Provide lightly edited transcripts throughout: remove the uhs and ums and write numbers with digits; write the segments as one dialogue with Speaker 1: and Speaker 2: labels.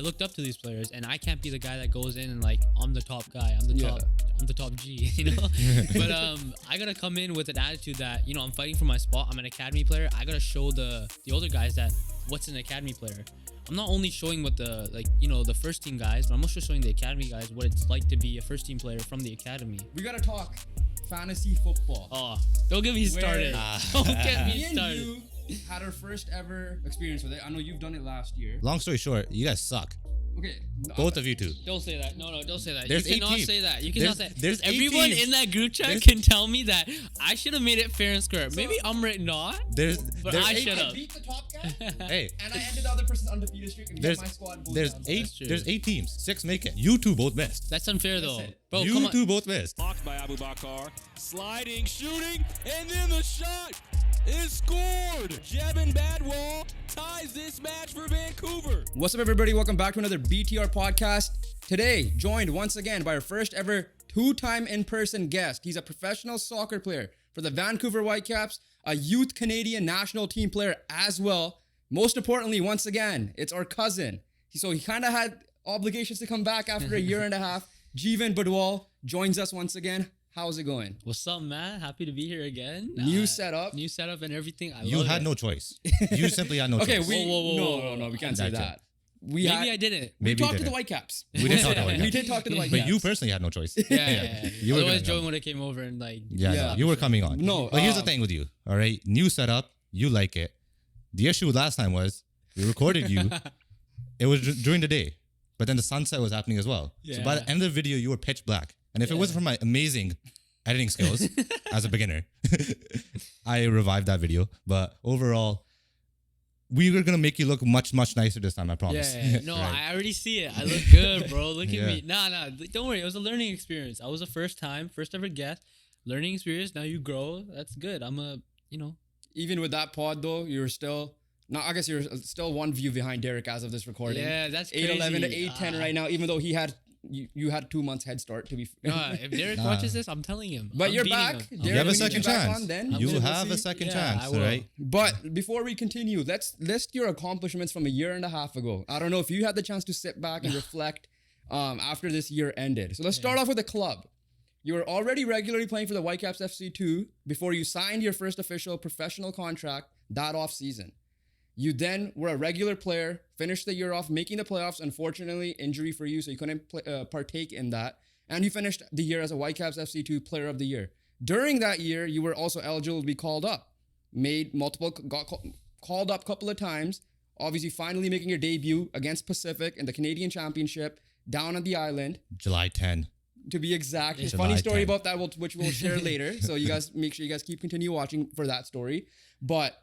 Speaker 1: I looked up to these players, and I can't be the guy that goes in and like I'm the top guy, I'm the top G, you know. But I gotta come in with an attitude that I'm fighting for my spot. I'm an academy player. I gotta show the older guys that what's an academy player. I'm not only showing what the first team guys, but I'm also showing the academy guys what it's like to be a first team player from the academy.
Speaker 2: We gotta talk fantasy football.
Speaker 1: Oh, don't get me started. Don't get me started.
Speaker 2: You had our first ever experience with it. I know you've done it last year.
Speaker 3: Long story short, you guys suck.
Speaker 2: Okay.
Speaker 3: Both of you two.
Speaker 1: Don't say that. No, don't say that.
Speaker 3: There's
Speaker 1: you cannot
Speaker 3: 18.
Speaker 1: say that. You cannot say that.
Speaker 3: There's
Speaker 1: everyone
Speaker 3: 18.
Speaker 1: in that group chat can tell me that I should have made it fair and square. Maybe I'm not.
Speaker 3: But
Speaker 1: I should have.
Speaker 2: I beat the top guy.
Speaker 3: Hey.
Speaker 2: And I ended the other person's undefeated streak, and yet my squad goes down.
Speaker 3: There's 8 teams. 6 make it. You two both missed.
Speaker 1: That's unfair though. Bro,
Speaker 3: you two both missed.
Speaker 4: Blocked by Abu Bakar. Sliding, shooting, and then the shot is scored. Jeevan Badwal ties this match for Vancouver.
Speaker 2: What's up, everybody? Welcome back to another BTR podcast. Today, joined once again by our first ever 2-time in-person guest. He's a professional soccer player for the Vancouver Whitecaps, a youth Canadian national team player as well. Most importantly, once again, it's our cousin. So he kind of had obligations to come back after a year and a half. Jeevan Badwal joins us once again. How's it going?
Speaker 1: What's up, man? Happy to be here again.
Speaker 2: New setup
Speaker 1: and everything.
Speaker 3: You had no choice. You simply had no choice.
Speaker 2: Okay,
Speaker 1: whoa.
Speaker 2: No, we can't say that.
Speaker 1: Maybe I didn't.
Speaker 2: We talked to the Whitecaps.
Speaker 3: We did talk to the Whitecaps.
Speaker 2: We did talk to the Whitecaps.
Speaker 3: But you personally had no choice.
Speaker 1: Yeah.
Speaker 3: You were
Speaker 1: Otherwise, Joey would have came over and like.
Speaker 3: Yeah. You were coming on.
Speaker 2: No.
Speaker 3: But here's the thing with you. All right. New setup. You like it. The issue last time was we recorded you. It was during the day. But then the sunset was happening as well.
Speaker 1: Yeah.
Speaker 3: So by the end of the video, you were pitch black. And if it wasn't for my amazing editing skills as a beginner, I revived that video. But overall, we were going to make you look much, much nicer this time, I promise.
Speaker 1: Yeah. No,
Speaker 3: Right.
Speaker 1: I already see it. I look good, bro. Look at
Speaker 3: Yeah.
Speaker 1: me. Nah. Don't worry. It was a learning experience. I was a first ever guest. Learning experience. Now you grow. That's good.
Speaker 2: Even with that pod, though, you're still... No, I guess you're still one view behind Derek as of this recording.
Speaker 1: Yeah, that's crazy.
Speaker 2: 8-11 to 8-10 right now, even though you had 2 months head start to be...
Speaker 1: If Derek watches this, I'm telling him.
Speaker 2: But
Speaker 1: I'm
Speaker 2: you're
Speaker 1: beating
Speaker 2: back.
Speaker 1: him.
Speaker 2: Derek,
Speaker 3: You have a
Speaker 2: we need
Speaker 3: second
Speaker 2: back
Speaker 3: chance.
Speaker 2: on then.
Speaker 3: You
Speaker 2: We'll
Speaker 3: have
Speaker 2: see.
Speaker 3: a second
Speaker 1: Yeah,
Speaker 3: chance,
Speaker 1: I
Speaker 3: all
Speaker 1: will.
Speaker 3: right?
Speaker 2: But before we continue, let's list your accomplishments from a year and a half ago. I don't know if you had the chance to sit back and reflect after this year ended. So let's start off with the club. You were already regularly playing for the Whitecaps FC2 before you signed your first official professional contract that off season. You then were a regular player, finished the year off making the playoffs. Unfortunately, injury for you, so you couldn't partake in that. And you finished the year as a Whitecaps FC2 Player of the Year. During that year, you were also eligible to be called up. Got called up a couple of times. Obviously, finally making your debut against Pacific in the Canadian Championship down on the island.
Speaker 3: July 10.
Speaker 2: To be exact. There's a
Speaker 3: July
Speaker 2: funny story
Speaker 3: 10.
Speaker 2: about that, which we'll share later. So you guys make sure you guys continue watching for that story. But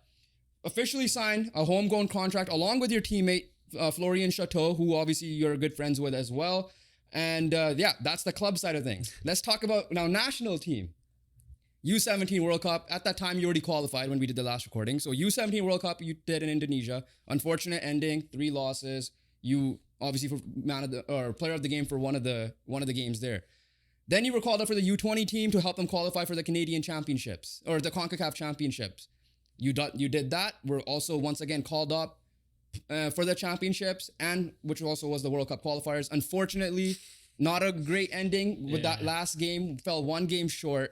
Speaker 2: officially signed a homegrown contract along with your teammate, Florian Chateau, who obviously you're good friends with as well. And that's the club side of things. Let's talk about now national team. U17 World Cup. At that time, you already qualified when we did the last recording. So U17 World Cup, you did in Indonesia. Unfortunate ending, 3 losses. You obviously for player of the game for one of the games there. Then you were called up for the U20 team to help them qualify for the Canadian Championships or the CONCACAF Championships. You did that. We're also once again called up for the championships, and which also was the World Cup qualifiers. Unfortunately, not a great ending with that last game. Fell 1 game short.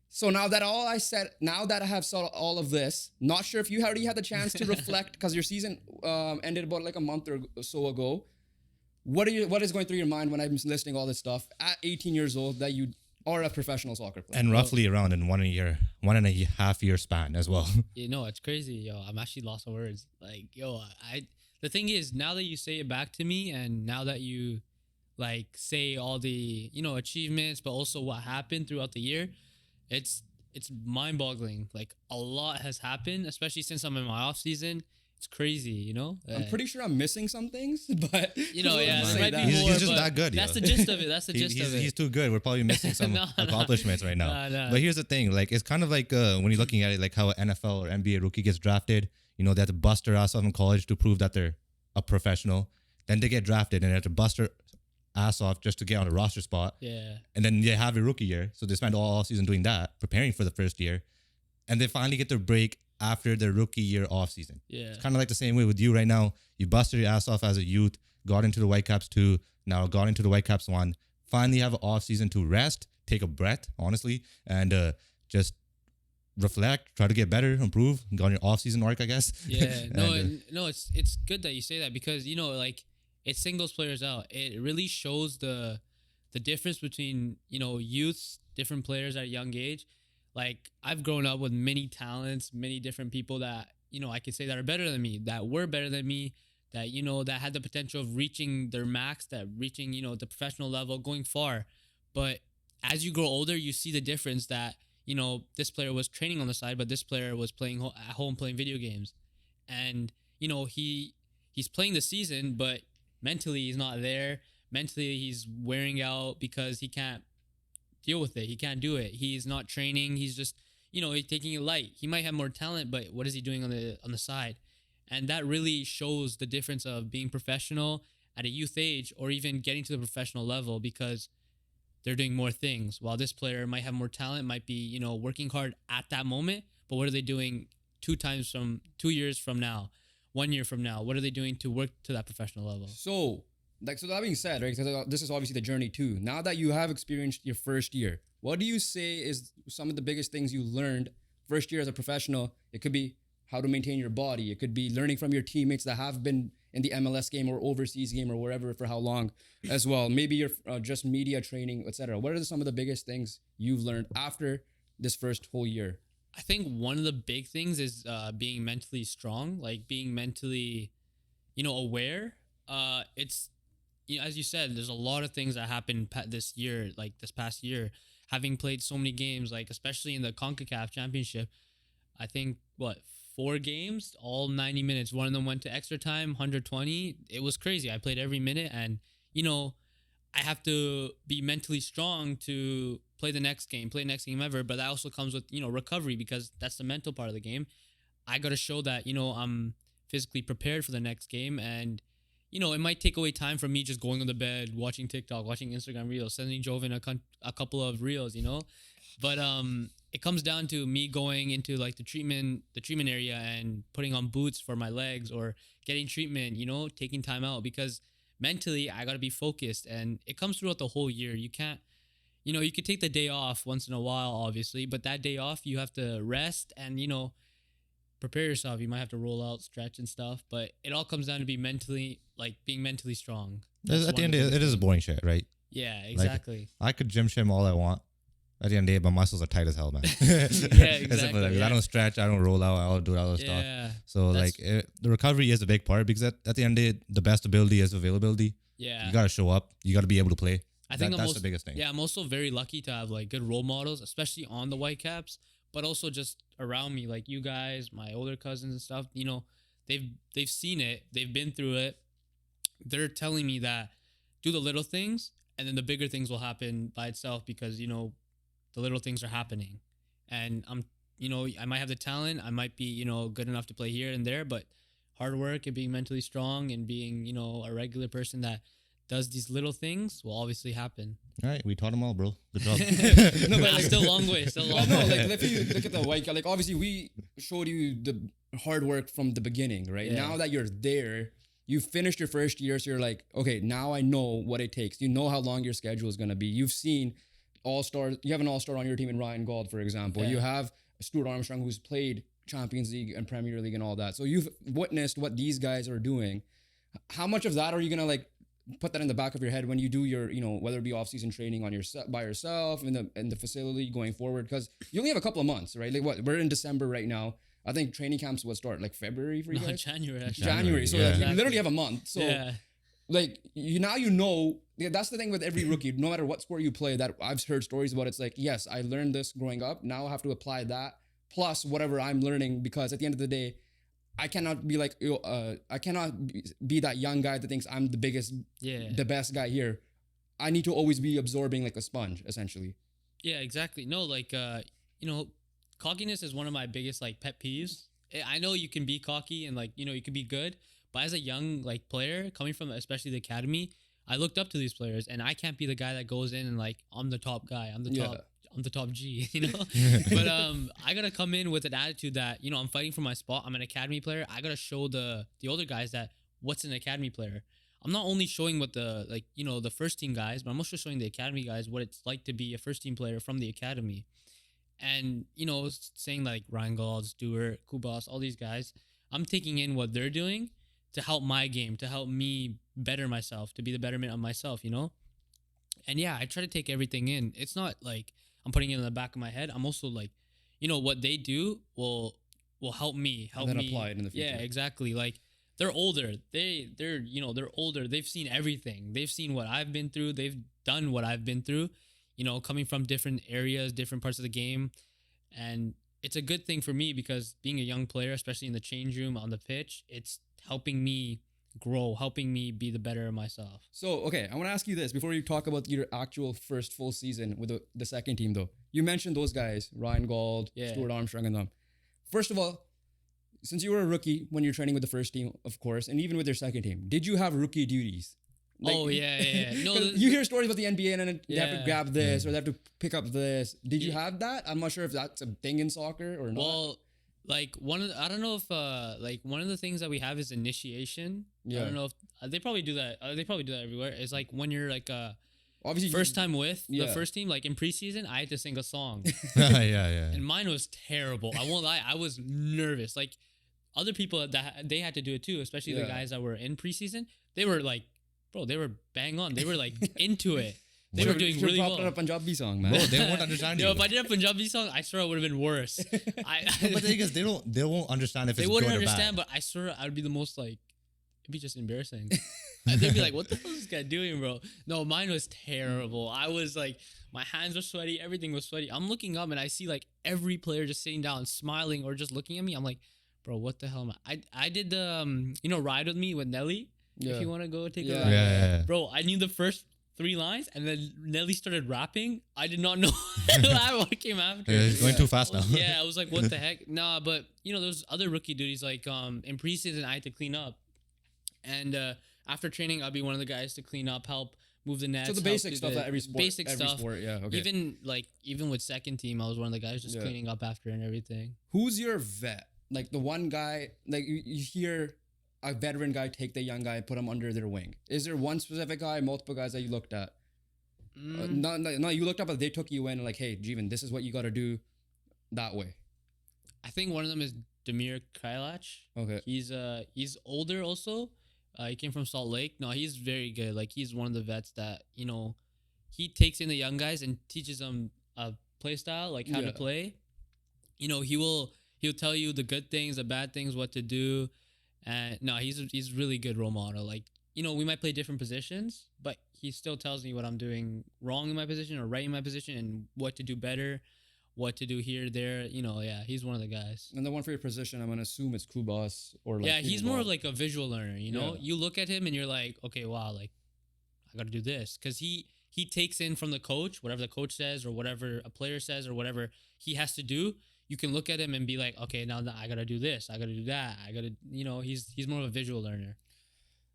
Speaker 2: So now that I have saw all of this, not sure if you already had the chance to reflect because your season ended about like a month or so ago. What is going through your mind when I'm listing all this stuff at 18 years old that you are a professional soccer player?
Speaker 3: And roughly around in 1 and a half year span as well.
Speaker 1: It's crazy, yo. I'm actually lost for words. Like, yo, the thing is, now that you say it back to me, and now that you like say all the achievements, but also what happened throughout the year, it's mind-boggling. Like, a lot has happened, especially since I'm in my off season. It's crazy,
Speaker 2: I'm pretty sure I'm missing some things, but
Speaker 1: there might be more.
Speaker 3: He's just that good.
Speaker 1: That's the gist of it. That's the gist of it.
Speaker 3: He's too good. We're probably missing some accomplishments right now.
Speaker 1: No.
Speaker 3: But here's the thing: like, it's kind of like when you're looking at it, like how an NFL or NBA rookie gets drafted. They have to bust their ass off in college to prove that they're a professional. Then they get drafted and they have to bust their ass off just to get on a roster spot.
Speaker 1: Yeah.
Speaker 3: And then they have a rookie year, so they spend all season doing that, preparing for the first year, and they finally get their break after their rookie year off season.
Speaker 1: Yeah.
Speaker 3: It's kind of like the same way with you right now. You busted your ass off as a youth, got into the Whitecaps 2, now got into the Whitecaps 1. Finally have an off season to rest, take a breath, honestly, and just reflect, try to get better, improve. Got your off season arc, I guess.
Speaker 1: Yeah. No, it's good that you say that because like it singles players out. It really shows the difference between youths, different players at a young age. Like I've grown up with many talents, many different people that I could say that are better than me, that were better than me, that that had the potential of reaching their max, that reaching the professional level, going far. But as you grow older, you see the difference that this player was training on the side, but this player was playing at home, playing video games, and he's playing the season, but mentally he's not there. Mentally he's wearing out because he can't deal with it. He can't do it. He's not training. He's just he's taking it light. He might have more talent, but what is he doing on the side? And that really shows the difference of being professional at a youth age or even getting to the professional level because they're doing more things. While this player might have more talent, might be, working hard at that moment, but what are they doing 2 years from now, 1 year from now? What are they doing to work to that professional level?
Speaker 2: So that being said, right, because this is obviously the journey too. Now that you have experienced your first year, what do you say is some of the biggest things you learned first year as a professional? It could be how to maintain your body. It could be learning from your teammates that have been in the MLS game or overseas game or wherever for how long as well. Maybe you're just media training, etc. What are some of the biggest things you've learned after this first whole year?
Speaker 1: I think one of the big things is being mentally strong, like being mentally, aware. It's, as you said, there's a lot of things that happened this year, like this past year, having played so many games, like especially in the CONCACAF Championship. I think 4 games, all 90 minutes. One of them went to extra time, 120. It was crazy. I played every minute, and I have to be mentally strong to play the next game ever. But that also comes with recovery because that's the mental part of the game. I got to show that I'm physically prepared for the next game, and it might take away time from me just going on the bed, watching TikTok, watching Instagram reels, sending Joven a couple of reels, But it comes down to me going into like the treatment area and putting on boots for my legs or getting treatment, taking time out because mentally I got to be focused, and it comes throughout the whole year. You can't, you could take the day off once in a while, obviously, but that day off you have to rest and, prepare yourself. You might have to roll out, stretch and stuff, but it all comes down to being mentally strong.
Speaker 3: At the end, it is a boring shit, right?
Speaker 1: Yeah, exactly.
Speaker 3: Like, I could gym all I want. At the end of the day, my muscles are tight as hell, man.
Speaker 1: Yeah, exactly.
Speaker 3: I don't stretch, I don't roll out, I don't do all this stuff. So the recovery is a big part because at the end of the day, the best ability is availability.
Speaker 1: Yeah.
Speaker 3: You got to show up. You got to be able to play.
Speaker 1: I think
Speaker 3: that's the biggest thing.
Speaker 1: Yeah, I'm also very lucky to have like good role models, especially on the Whitecaps, but also just around me, like you guys, my older cousins and stuff. They've seen it, they've been through it. They're telling me that do the little things, and then the bigger things will happen by itself because the little things are happening. And I might have the talent, I might be good enough to play here and there, but hard work and being mentally strong and being a regular person that does these little things will obviously happen.
Speaker 3: All right, we taught them all, bro. Good job.
Speaker 1: No, but still a long way.
Speaker 2: If you look at the White, like obviously we showed you the hard work from the beginning, right?
Speaker 1: Yeah.
Speaker 2: Now that you're there, you finished your first year, so you're like, okay, now I know what it takes. You know how long your schedule is gonna be. You've seen all-stars. You have an all-star on your team in Ryan Gauld, for example.
Speaker 1: Yeah.
Speaker 2: You have Stuart Armstrong, who's played Champions League and Premier League and all that. So you've witnessed what these guys are doing. How much of that are you gonna like put that in the back of your head when you do your, whether it be off-season training on your by yourself in the facility going forward? Because you only have a couple of months, right? Like we're in December right now. I think training camps will start like February for you guys.
Speaker 1: January. Actually.
Speaker 2: January. So
Speaker 3: yeah.
Speaker 2: like, you literally have a month. So
Speaker 1: yeah.
Speaker 2: like that's the thing with every rookie, no matter what sport you play, that I've heard stories about. It's like, yes, I learned this growing up. Now I have to apply that plus whatever I'm learning, because at the end of the day, I cannot be like, I cannot be that young guy that thinks I'm the biggest, the best guy here. I need to always be absorbing like a sponge, essentially.
Speaker 1: Yeah, exactly. No, like, cockiness is one of my biggest like pet peeves. I know you can be cocky and like, you can be good, but as a young like player coming from especially the academy, I looked up to these players, and I can't be the guy that goes in and like, I'm the top guy. I'm the top G, you know. But I gotta come in with an attitude that, you know, I'm fighting for my spot. I'm an academy player. I gotta show the older guys that what's an academy player. I'm not only showing what the, like, you know, the first team guys, but I'm also showing the academy guys what it's like to be a first team player from the academy. And, you know, saying like Ryan Gauld, Stuart, Kubas, all these guys, I'm taking in what they're doing to help my game, to help me better myself, to be the betterment of myself, you know? And yeah, I try to take everything in. It's not like I'm putting it in the back of my head. I'm also like, you know, what they do will help me.
Speaker 2: And then apply it in the future.
Speaker 1: Yeah, exactly. Like, they're older. They're you know, they're older. They've seen everything. They've seen what I've been through. They've done what I've been through, you know, coming from different areas, different parts of the game. And it's a good thing for me because being a young player, especially in the change room, on the pitch, it's helping me grow, helping me be the better of myself.
Speaker 2: So, okay, I want to ask you this before you talk about your actual first full season with the second team, though. You mentioned those guys, Ryan Gauld, Stuart Armstrong, and them. First of all, since you were a rookie when you're training with the first team, of course, and even with your second team, did you have rookie duties? Like,
Speaker 1: yeah. No,
Speaker 2: you hear stories about the NBA and then they have to grab this or they have to pick up this. Did you have that? I'm not sure if that's a thing in soccer or not.
Speaker 1: Well, like I don't know if like one of the things that we have is initiation.
Speaker 2: Yeah.
Speaker 1: I don't know if they probably do that. They probably do that everywhere. It's like when you're like
Speaker 2: obviously
Speaker 1: first time with the first team, like in preseason, I had to sing a song.
Speaker 3: yeah.
Speaker 1: And mine was terrible. I won't lie. I was nervous. Like other people that they had to do it too, especially the guys that were in preseason. They were like, bro, they were bang on. They were like into it. They were doing really well.
Speaker 2: On a Punjabi song, man.
Speaker 3: Bro, they won't understand you.
Speaker 1: Yo, if I did a Punjabi song, I swear it would have been worse.
Speaker 3: But the thing is, they won't understand if it's good or bad.
Speaker 1: They wouldn't understand, but I swear I would be the most like, it'd be just embarrassing. They'd be like, what the hell is this guy doing, bro? No, mine was terrible. I was like, my hands were sweaty. Everything was sweaty. I'm looking up and I see like every player just sitting down, smiling or just looking at me. I'm like, bro, what the hell am I did the, you know, Ride With Me with Nelly.
Speaker 2: Yeah.
Speaker 1: If you want to go take a ride.
Speaker 3: Yeah.
Speaker 1: Bro, I knew the first 3 lines and then Nelly started rapping. I did not know what came after.
Speaker 3: It's going too fast now.
Speaker 1: Yeah, I was like, what the heck? Nah, but you know, there's other rookie duties like in preseason I had to clean up. And after training, I'll be one of the guys to clean up, help move the nets.
Speaker 2: So the basic stuff that every sport, yeah. Okay.
Speaker 1: Even with second team, I was one of the guys just cleaning up after and everything.
Speaker 2: Who's your vet? Like the one guy, like you hear a veteran guy take the young guy and put him under their wing. Is there one specific guy, multiple guys that you looked at? No, you looked up, but they took you in and like, hey, Jeevan, this is what you got to do that way.
Speaker 1: I think one of them is Damir Krylach.
Speaker 2: Okay.
Speaker 1: He's older also. He came from Salt Lake. No, he's very good. Like he's one of the vets that, you know, he takes in the young guys and teaches them a play style, like how to play. You know, he'll tell you the good things, the bad things, what to do. And no, he's really good role model. Like, you know, we might play different positions, but he still tells me what I'm doing wrong in my position or right in my position and what to do better, what to do here, there. You know, yeah, he's one of the guys.
Speaker 2: And the one for your position, I'm gonna assume it's Kubas or like.
Speaker 1: Yeah, he's more of like a visual learner. You know, you look at him and you're like, okay, wow, like I got to do this because he takes in from the coach whatever the coach says or whatever a player says or whatever he has to do. You can look at him and be like, okay, now I got to do this. I got to do that. I got to, you know, he's more of a visual learner.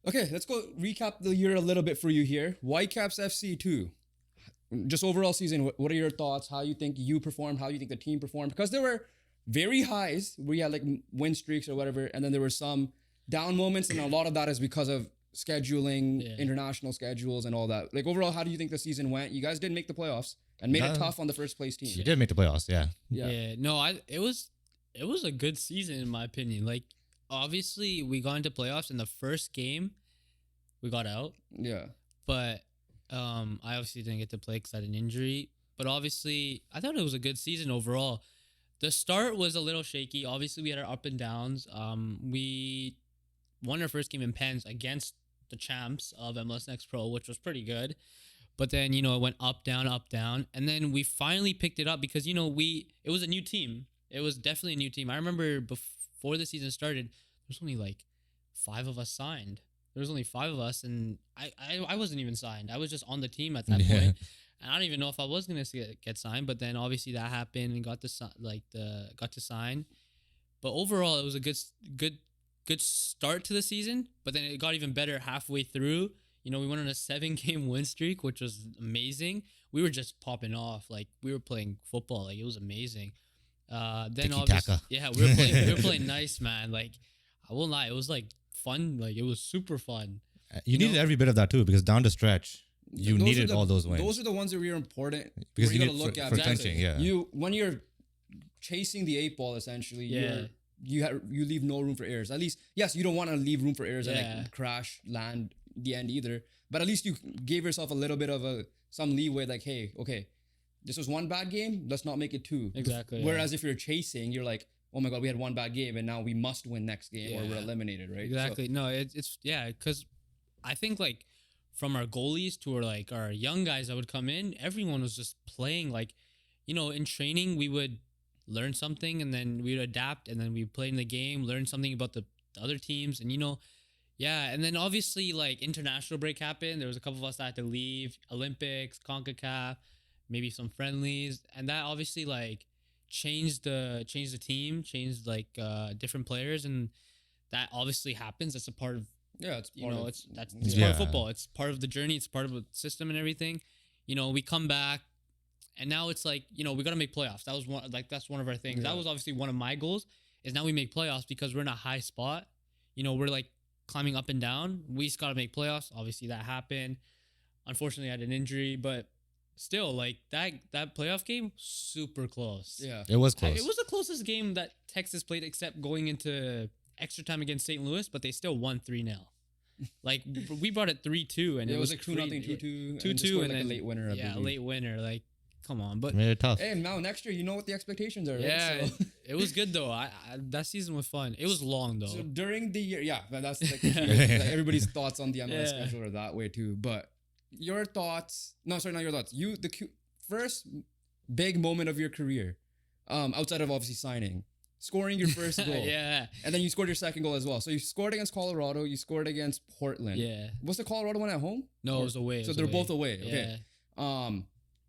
Speaker 2: Okay, let's go recap the year a little bit for you here. Whitecaps FC 2. Just overall season, what are your thoughts? How you think you performed? How you think the team performed? Because there were very highs where you had like win streaks or whatever. And then there were some down moments. And a lot of that is because of scheduling, international schedules and all that. Like overall, how do you think the season went? You guys didn't make the playoffs. And made it tough on the first place team.
Speaker 3: You did make the playoffs, yeah.
Speaker 1: No, it was a good season in my opinion. Like obviously we got into playoffs in the first game, we got out.
Speaker 2: Yeah.
Speaker 1: But I obviously didn't get to play because I had an injury. But obviously I thought it was a good season overall. The start was a little shaky. Obviously we had our up and downs. We won our first game in pens against the champs of MLS Pro, which was pretty good. But then, you know, it went up, down. And then we finally picked it up because, you know, it was a new team. It was definitely a new team. I remember before the season started, there's only like 5 of us signed. There was only 5 of us. And I wasn't even signed. I was just on the team at that point. And I don't even know if I was going to get signed. But then obviously that happened and got to sign. But overall, it was a good start to the season. But then it got even better halfway through. we went on a 7-game win streak, which was amazing. We were just popping off. Like, we were playing football. Like, it was amazing. Then obviously, yeah, we were playing nice, man. Like, I won't lie, it was like fun. Like, it was super fun.
Speaker 3: You needed every bit of that too, because down the stretch, you needed all those wins.
Speaker 2: Those are the ones that were important
Speaker 3: because you
Speaker 2: got to
Speaker 3: need
Speaker 2: look at
Speaker 3: for clinching. Yeah,
Speaker 2: when you're chasing the 8 ball, essentially, you leave no room for errors. At least, yes, you don't want to leave room for errors and like crash land the end either. But at least you gave yourself a little bit of some leeway. Like, hey, okay, this was one bad game. Let's not make it 2.
Speaker 1: Exactly.
Speaker 2: Whereas if you're chasing, you're like, oh my god, we had one bad game and now we must win next game or we're eliminated, right?
Speaker 1: Exactly. No, it's because I think like from our goalies to our young guys that would come in, everyone was just playing like, in training we would learn something and then we'd adapt and then we play in the game, learn something about the other teams and and then obviously like international break happened. There was a couple of us that had to leave, Olympics, CONCACAF, maybe some friendlies, and that obviously like changed the team, changed like different players, and that obviously happens. That's a part of it's part of football. It's part of the journey. It's part of the system and everything. We come back, and now it's like we got to make playoffs. That was that's one of our things. That was obviously one of my goals. Is now we make playoffs because we're in a high spot. We're like climbing up and down. We just got to make playoffs. Obviously that happened. Unfortunately, I had an injury, but still, like that playoff game, super close.
Speaker 2: Yeah,
Speaker 3: it was close.
Speaker 1: It was the closest game that Texas played, except going into extra time against St. Louis, but they still won 3-0. Like we brought it 3-2, and it was
Speaker 2: like 2-0, 2-2,
Speaker 1: 2-2, and
Speaker 2: like
Speaker 1: then
Speaker 2: a late winner.
Speaker 1: A late winner. Like, come on, but
Speaker 3: made it tough.
Speaker 2: Hey, now next year, you know what the expectations are.
Speaker 1: Yeah,
Speaker 2: right? So.
Speaker 1: It was good though. I that season was fun. It was long though.
Speaker 2: So during the year, that's like, like everybody's thoughts on the MLS schedule are that way too. But your thoughts? No, sorry, not your thoughts. First big moment of your career, outside of obviously signing, scoring your first goal. And then you scored your second goal as well. So you scored against Colorado, you scored against Portland.
Speaker 1: Yeah.
Speaker 2: Was the Colorado one at home?
Speaker 1: No, it was away.
Speaker 2: So they're both away. Okay.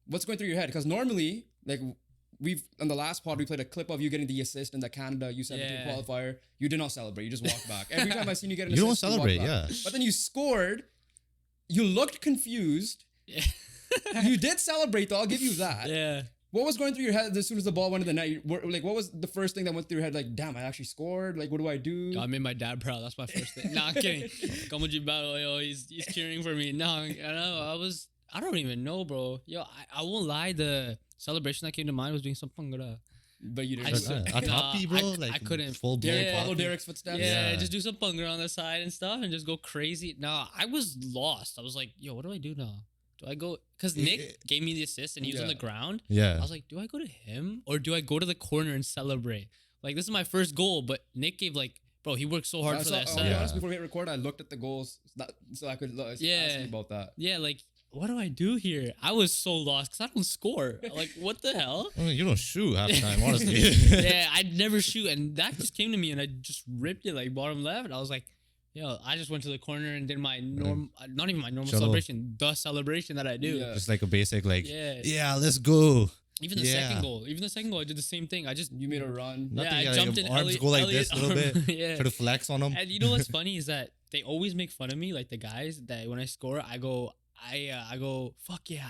Speaker 2: What's going through your head? Because normally, like on the last pod, we played a clip of you getting the assist in the Canada U17 qualifier. You did not celebrate. You just walked back. Every time I seen you get an assist,
Speaker 3: you don't celebrate,
Speaker 2: But then you scored. You looked confused.
Speaker 1: Yeah.
Speaker 2: You did celebrate, though. I'll give you that.
Speaker 1: Yeah.
Speaker 2: What was going through your head as soon as the ball went in the net? Like, what was the first thing that went through your head? Like, damn, I actually scored. Like, what do I do?
Speaker 1: I made my dad proud. That's my first thing. Nah, I'm kidding. Come on, Battle. Yo, he's cheering for me. No, I don't even know, bro. Yo, I won't lie. The celebration that came to mind was doing some pangara.
Speaker 2: But you didn't.
Speaker 3: A toppy, bro.
Speaker 1: I couldn't.
Speaker 3: Full
Speaker 2: follow Derek's footsteps.
Speaker 1: Yeah, just do some pangara on the side and stuff, and just go crazy. No, I was lost. I was like, yo, what do I do now? Do I go? Because Nick gave me the assist and he was on the ground.
Speaker 3: Yeah.
Speaker 1: I was like, do I go to him or do I go to the corner and celebrate? Like, this is my first goal, but Nick gave bro, he worked so hard for that.
Speaker 2: Honest, before we hit record, I looked at the goals so I could ask you about that.
Speaker 1: Yeah, like, what do I do here? I was so lost because I don't score. Like, what the hell?
Speaker 3: I mean, you don't shoot half the time, honestly.
Speaker 1: Yeah, I'd never shoot. And that just came to me and I just ripped it like bottom left. I was like, I just went to the corner and did my not even my normal celebration, the celebration that I do.
Speaker 2: Yeah.
Speaker 3: Just like a basic, like, let's go.
Speaker 1: Even the second goal, I did the same thing.
Speaker 2: You made a run.
Speaker 1: I jumped in.
Speaker 3: Arms go like this a little bit. Try to flex on them.
Speaker 1: And you know what's funny is that they always make fun of me, like the guys that when I score, I go, fuck yeah.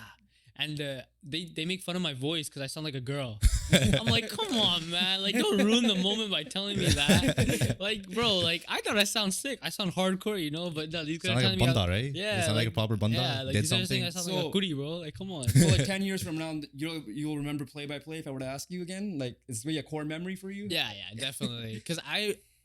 Speaker 1: And they make fun of my voice because I sound like a girl. I'm like, come on, man. Like, don't ruin the moment by telling me that. Like, bro, like, I thought I sound sick. I sound hardcore, but no, these guys
Speaker 3: sound like a banda, right?
Speaker 1: Yeah.
Speaker 3: You sound like a proper banda.
Speaker 1: Yeah, like,
Speaker 3: did something.
Speaker 1: I sound like a goodie, bro. Like, come on.
Speaker 2: So, like, 10 years from now, you'll remember play by play if I were to ask you again? Like, is this really a core memory for you?
Speaker 1: Yeah, definitely. Because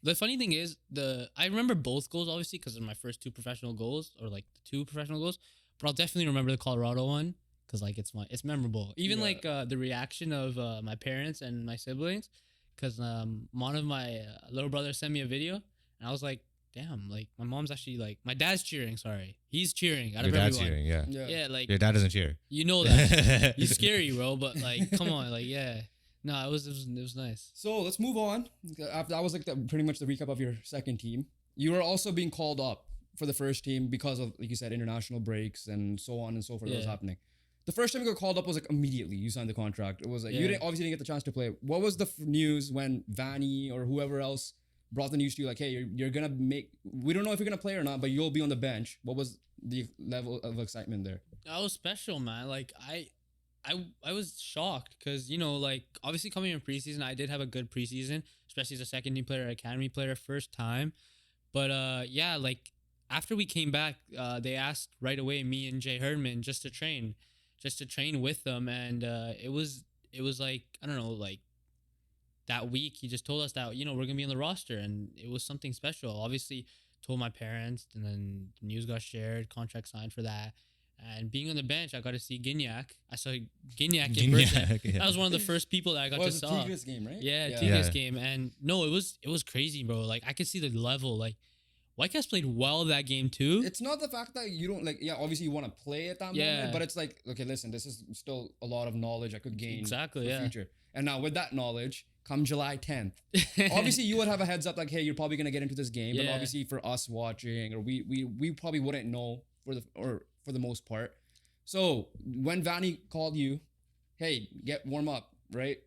Speaker 1: the funny thing is, I remember both goals, obviously, because they're my first 2 professional goals, or like the 2 professional goals. But I'll definitely remember the Colorado one. Because like it's memorable. Even like the reaction of my parents and my siblings. Because one of my little brothers sent me a video. And I was like, damn, like my mom's actually like, my dad's cheering, sorry. He's cheering out of everyone.
Speaker 3: Your dad's cheering,
Speaker 1: Yeah, like.
Speaker 3: Your dad doesn't cheer.
Speaker 1: You know that. He's scary, bro. But like, come on, like, yeah. No, it was nice.
Speaker 2: So let's move on. That was like pretty much the recap of your second team. You were also being called up for the first team because of, like you said, international breaks and so on and so forth that was happening. The first time you got called up was like immediately you signed the contract. It was like you obviously didn't get the chance to play. What was the news when Vanni or whoever else brought the news to you like, hey, you're gonna make. We don't know if you're gonna play or not, but you'll be on the bench. What was the level of excitement there?
Speaker 1: That was special, man. Like I was shocked because like obviously coming in preseason, I did have a good preseason, especially as a second team player, academy player, first time. But yeah, like after we came back, they asked right away me and Jay Herdman just to train with them, and it was like I don't know, like that week he just told us that we're gonna be on the roster, and it was something special. Obviously, told my parents, and then the news got shared, contract signed for that. And being on the bench, I got to see Gignac. I saw Gignac in person.
Speaker 3: Yeah.
Speaker 1: That was one of the first people that I got to see.
Speaker 2: Previous game, right?
Speaker 1: Yeah,
Speaker 2: Yeah.
Speaker 1: previous game. And no, it was crazy, bro. Like I could see the level. Like Whitecaps played well that game too.
Speaker 2: It's not the fact that you don't like. Yeah, obviously you want to play at that
Speaker 1: Yeah.
Speaker 2: moment, but it's like, okay, listen, this is still a lot of knowledge I could gain
Speaker 1: Exactly,
Speaker 2: for
Speaker 1: yeah.
Speaker 2: future. And now with that knowledge, come July 10th, obviously you would have a heads up like, hey, you're probably gonna get into this game. But
Speaker 1: Yeah.
Speaker 2: obviously for us watching, or we probably wouldn't know for the most part. So when Vanni called you, hey, get warm up, right?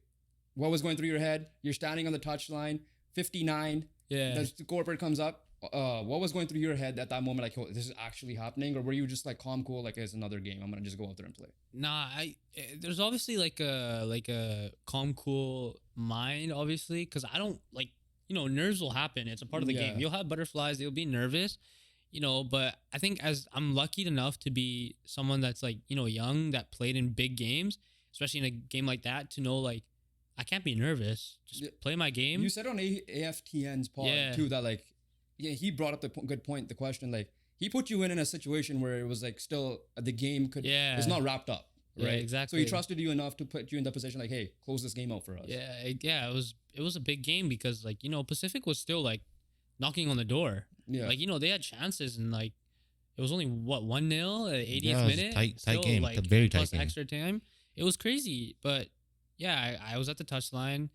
Speaker 2: What was going through your head? You're standing on the touchline, 59.
Speaker 1: Yeah.
Speaker 2: The scoreboard comes up. What was going through your head at that moment? Like, oh, this is actually happening, or were you just like calm, cool, like it's another game? I'm gonna just go out there and play.
Speaker 1: Nah, there's obviously like a calm, cool mind, obviously, because I don't like nerves will happen. It's a part of the
Speaker 2: Yeah.
Speaker 1: game. You'll have butterflies. You'll be nervous, But I think as I'm lucky enough to be someone that's like young that played in big games, especially in a game like that, to know like I can't be nervous. Just
Speaker 2: Yeah.
Speaker 1: play my game.
Speaker 2: You said on AFTN's pod
Speaker 1: Yeah.
Speaker 2: too that like, yeah, he brought up the good point. The question, like, he put you in a situation where it was like still the game it's not wrapped up,
Speaker 1: Yeah,
Speaker 2: right?
Speaker 1: exactly.
Speaker 2: So he trusted you enough to put you in the position like, hey, close this game out for us.
Speaker 1: Yeah, it was a big game because like Pacific was still like knocking on the door.
Speaker 2: Yeah.
Speaker 1: Like they had chances and like it was only what 1-0 at the 80th
Speaker 3: Yeah, it was a
Speaker 1: minute.
Speaker 3: tight
Speaker 1: Still,
Speaker 3: game,
Speaker 1: like,
Speaker 3: a very tight
Speaker 1: plus
Speaker 3: game.
Speaker 1: extra time. It was crazy, but yeah, I was at the touchline,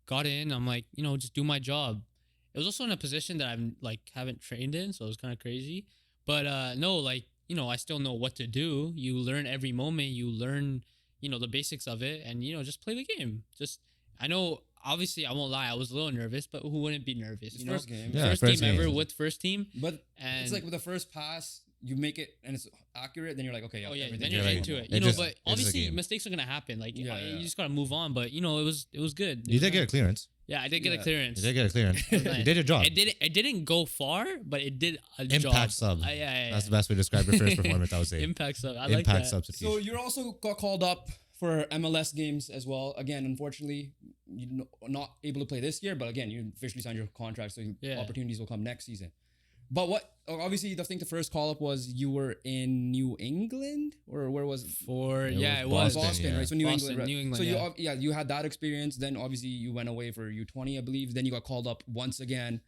Speaker 1: got in. I'm like just do my job. It was also in a position that I'm like haven't trained in, so it was kind of crazy. But no, like I still know what to do. You learn every moment. You learn the basics of it, and just play the game. Just I know. Obviously, I won't lie. I was a little nervous, but who wouldn't be nervous?
Speaker 2: It's first game.
Speaker 3: Yeah,
Speaker 1: first
Speaker 3: first
Speaker 1: team ever
Speaker 3: game.
Speaker 1: with first team.
Speaker 2: But
Speaker 1: And
Speaker 2: it's like with the first pass, you make it and it's accurate, then you're like, okay,
Speaker 1: oh yeah,
Speaker 2: everything-
Speaker 1: then you're
Speaker 3: like-
Speaker 1: into it.
Speaker 3: it just-
Speaker 1: But
Speaker 3: it's a
Speaker 1: obviously
Speaker 3: game.
Speaker 1: mistakes are gonna happen. Like
Speaker 2: Yeah,
Speaker 1: you
Speaker 2: yeah.
Speaker 1: just gotta move on. But it was good.
Speaker 3: You did get a clearance.
Speaker 1: Yeah, I did get a
Speaker 2: Yeah.
Speaker 1: clearance.
Speaker 3: You did get a clearance. You did your job.
Speaker 1: It didn't go far, but it did a job.
Speaker 3: Impact sub.
Speaker 1: Yeah.
Speaker 3: That's the best way to describe your first performance, I would say.
Speaker 1: Impact sub. I like
Speaker 3: Impact
Speaker 1: that.
Speaker 3: substitute.
Speaker 2: So you're also got called up for MLS games as well. Again, unfortunately, you're not able to play this year, but again, you officially signed your contract, so
Speaker 1: Yeah.
Speaker 2: opportunities will come next season. But obviously, I think the first call up was you were in New England, or where was it?
Speaker 1: It
Speaker 3: was
Speaker 1: was
Speaker 2: Boston,
Speaker 3: yeah.
Speaker 2: right? So New
Speaker 1: Boston,
Speaker 2: England, right?
Speaker 1: New England,
Speaker 2: So
Speaker 1: yeah.
Speaker 2: you had that experience. Then obviously you went away for U20, I believe. Then you got called up once again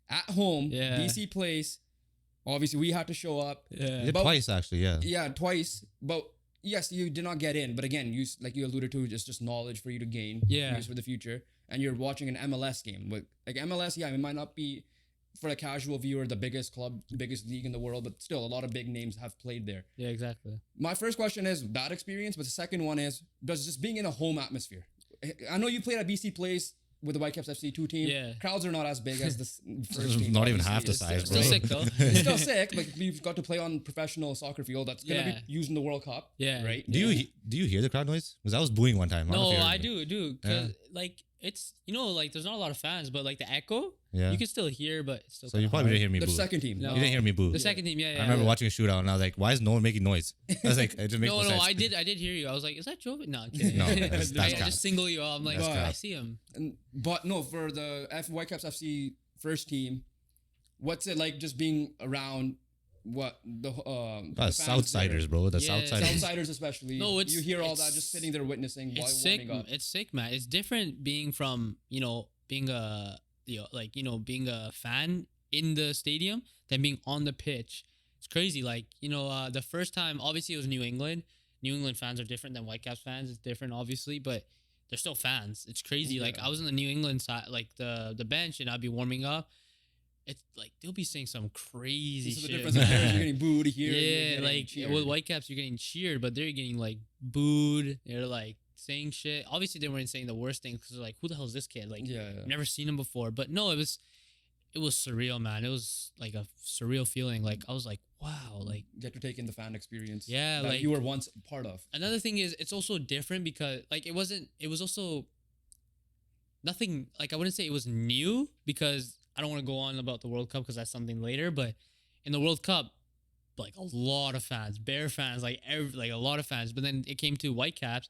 Speaker 2: at home,
Speaker 1: Yeah.
Speaker 2: BC Place. Obviously, we had to show up.
Speaker 3: You
Speaker 1: Yeah.
Speaker 3: did
Speaker 2: But-
Speaker 3: twice, actually, yeah.
Speaker 2: Yeah, twice. But yes, you did not get in. But again, like you alluded to, just knowledge for you to gain.
Speaker 1: Yeah.
Speaker 2: Use for the future. And you're watching an MLS game. But like MLS, yeah, it might not be for a casual viewer the biggest club, biggest league in the world, but still a lot of big names have played there.
Speaker 1: Yeah, exactly.
Speaker 2: My first question is that experience, but the second one is does just being in a home atmosphere. I know you played at BC Place with the Whitecaps FC2 team.
Speaker 1: Yeah.
Speaker 2: Crowds are not as big as this
Speaker 3: This
Speaker 2: first
Speaker 3: is
Speaker 2: team.
Speaker 3: not even
Speaker 2: obviously.
Speaker 3: half the
Speaker 2: It's
Speaker 3: size,
Speaker 1: Still
Speaker 3: bro.
Speaker 1: sick though.
Speaker 2: It's still sick, but you've got to play on professional soccer field that's gonna
Speaker 1: Yeah.
Speaker 2: be used in the World Cup.
Speaker 1: Yeah.
Speaker 2: Right?
Speaker 3: Do you hear the crowd noise? Because I was booing one time. don't know
Speaker 1: No,
Speaker 3: if you heard
Speaker 1: I
Speaker 3: me.
Speaker 1: do. Cause like it's like there's not a lot of fans, but like the echo,
Speaker 3: Yeah.
Speaker 1: you can still hear, but it's still.
Speaker 3: So you
Speaker 1: kinda
Speaker 3: probably
Speaker 1: hard.
Speaker 3: didn't hear me
Speaker 2: The
Speaker 3: boo.
Speaker 2: second team.
Speaker 1: No.
Speaker 3: You didn't hear me boo.
Speaker 1: The second team, yeah.
Speaker 3: I remember
Speaker 1: yeah.
Speaker 3: watching a shootout and I was like, why is no one making noise? I was like, it just makes
Speaker 1: No,
Speaker 3: no sense.
Speaker 1: I did hear you. I was like, is that Jovi? No, I'm kidding.
Speaker 3: No, that's
Speaker 1: I
Speaker 3: cap.
Speaker 1: just single you out. I'm like,
Speaker 3: That's
Speaker 1: I
Speaker 3: cap.
Speaker 1: see him.
Speaker 2: But no, for the Whitecaps FC first team, what's it like just being around the fans
Speaker 3: Southsiders, bro. The
Speaker 1: Yeah.
Speaker 2: there?
Speaker 3: Southsiders.
Speaker 2: Outsiders especially.
Speaker 1: No,
Speaker 2: you hear all that
Speaker 1: it's-
Speaker 2: just sitting there witnessing while
Speaker 1: It's sick.
Speaker 2: warming up.
Speaker 1: It's sick, man. It's different being from being a being a fan in the stadium than being on the pitch. It's crazy. Like the first time, obviously it was New England. New England fans are different than Whitecaps fans. It's different, obviously, but they're still fans. It's crazy. Like
Speaker 2: Yeah.
Speaker 1: I was on the New England side, like the bench, and I'd be warming up. It's like they'll be saying some crazy
Speaker 2: This is the
Speaker 1: shit.
Speaker 2: difference. There, you're getting booed here. you're
Speaker 1: Yeah,
Speaker 2: getting
Speaker 1: like
Speaker 2: cheered.
Speaker 1: with Whitecaps, you're getting cheered, but they're getting like booed. They're like saying shit. Obviously, they weren't saying the worst things because they're like, "Who the hell is this kid?" Like,
Speaker 2: Yeah, yeah.
Speaker 1: I've never seen him before. But no, it it was surreal, man. It was like a surreal feeling. Like I was like, wow, like
Speaker 2: Get to take in the fan experience.
Speaker 1: Yeah,
Speaker 2: that
Speaker 1: like-
Speaker 2: you were once part of.
Speaker 1: another thing is it's also different because like it was also nothing, like I wouldn't say it was new because I don't want to go on about the World Cup because that's something later, but in the World Cup, like a lot of fans, Bear fans, like like a lot of fans. But then it came to Whitecaps.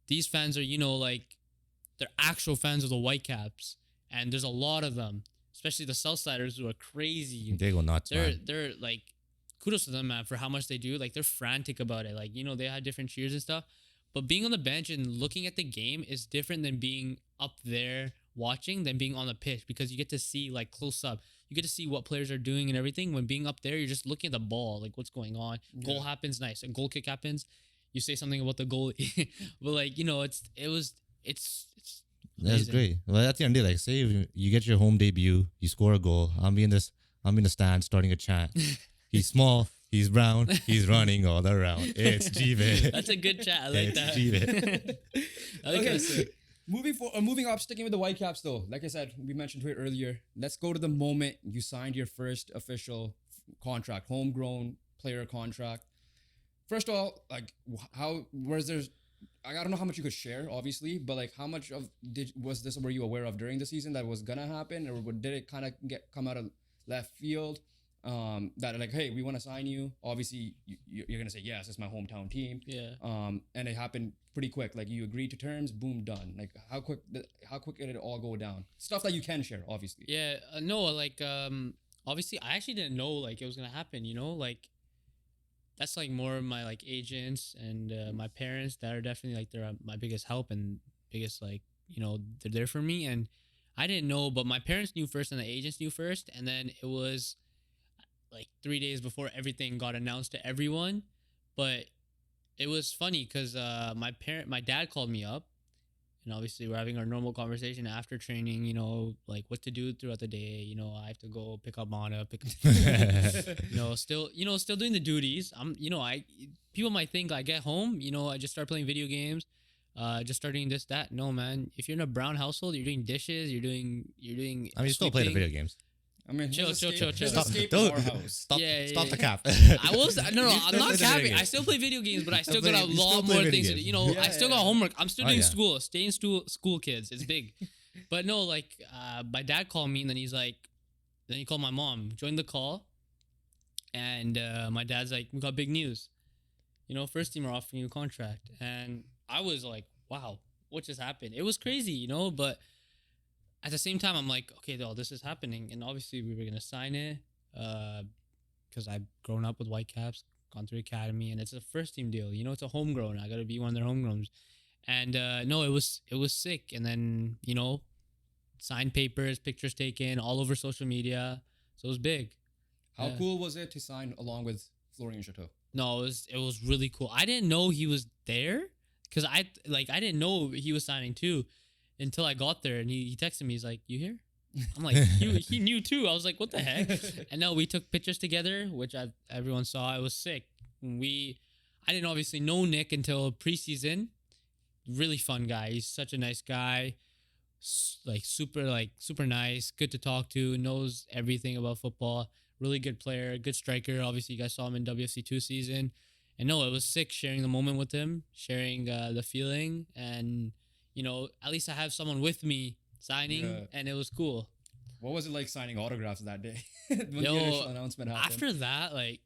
Speaker 1: These fans are, like they're actual fans of the Whitecaps, and there's a lot of them, especially the Southsiders who are crazy.
Speaker 3: They go nuts, man.
Speaker 1: They're like, kudos to them, man, for how much they do. Like they're frantic about it. Like they have different cheers and stuff. But being on the bench and looking at the game is different than being up there watching than being on the pitch, because you get to see like close up. You get to see what players are doing and everything. When being up there, you're just looking at the ball, like what's going on.
Speaker 2: Yeah.
Speaker 1: Goal happens, nice. A goal kick happens. You say something about the goalie, but like it's
Speaker 3: That's
Speaker 1: amazing.
Speaker 3: great. Well, at the end of the day, like, say you get your home debut, you score a goal. I'm in the stand starting a chant. He's small, he's brown, he's running all around. It's Jeevan.
Speaker 1: That's a good chat. I like
Speaker 3: It's
Speaker 1: that.
Speaker 3: Jeevan.
Speaker 1: I like
Speaker 2: Okay,
Speaker 1: that.
Speaker 2: so moving up, sticking with the Whitecaps though. Like I said, we mentioned to it earlier. Let's go to the moment you signed your first official contract, homegrown player contract. First of all, like I don't know how much you could share, obviously, but like how much were you aware of during the season that was gonna happen, or did it kind of come out of left field? That like, hey, we want to sign you. Obviously, you're gonna say yes. It's my hometown team.
Speaker 1: Yeah.
Speaker 2: And it happened pretty quick. Like you agreed to terms, boom, done. Like how quick did it all go down? Stuff that you can share, obviously.
Speaker 1: Yeah, no, like obviously I actually didn't know like it was gonna happen. Like that's like more of my like agents and my parents that are definitely like they're my biggest help and biggest like they're there for me. And I didn't know, but my parents knew first and the agents knew first, and then it was like 3 days before everything got announced to everyone. But it was funny because my dad called me up, and obviously we're having our normal conversation after training, like what to do throughout the day. I have to go pick up Mana, still doing the duties. People might think I get home, I just start playing video games, just starting this, that. No, man. If you're in a brown household, you're doing dishes, you're doing.
Speaker 3: I mean, you still play the video games.
Speaker 2: I mean,
Speaker 1: Chill.
Speaker 2: his escape
Speaker 3: Don't-
Speaker 2: is our house.
Speaker 3: Stop
Speaker 1: Yeah,
Speaker 3: the
Speaker 1: yeah.
Speaker 3: cap.
Speaker 1: I was I'm not
Speaker 3: play the
Speaker 1: capping.
Speaker 3: video
Speaker 1: I
Speaker 3: games.
Speaker 1: still play video games, but I still
Speaker 3: play-
Speaker 1: got a
Speaker 3: you still
Speaker 1: lot
Speaker 3: play
Speaker 1: more
Speaker 3: video
Speaker 1: things to do.
Speaker 3: games.
Speaker 1: I still got homework. I'm still
Speaker 3: Oh,
Speaker 1: doing
Speaker 3: yeah.
Speaker 1: school. Staying school, kids. It's big. But no, like my dad called me, and then then he called my mom. Joined the call, and my dad's like, "We got big news. First team are offering you a contract." And I was like, "Wow, what just happened?" It was crazy, but at the same time, I'm like, "Okay, though, this is happening," and obviously we were gonna sign it. Because I've grown up with Whitecaps, gone through academy, and it's a first team deal. It's a homegrown. I got to be one of their homegrowns. And no, it was sick. And then signed papers, pictures taken all over social media. So it was big.
Speaker 2: How
Speaker 1: Yeah.
Speaker 2: cool was it to sign along with Florian Chateau?
Speaker 1: No, it was really cool. I didn't know he was there because I didn't know he was signing too until I got there, and he texted me. He's like, "You here?" I'm like, he knew too. I was like, what the heck? And no, we took pictures together, which everyone saw. It was sick. I didn't obviously know Nick until preseason. Really fun guy. He's such a nice guy. Super nice. Good to talk to. Knows everything about football. Really good player. Good striker. Obviously, you guys saw him in WFC2 season. And no, it was sick sharing the moment with him, sharing the feeling. And, at least I have someone with me signing,
Speaker 2: Yeah.
Speaker 1: and it was cool.
Speaker 2: What was it like signing autographs that day when
Speaker 1: Yo,
Speaker 2: the initial announcement happened?
Speaker 1: After that, like,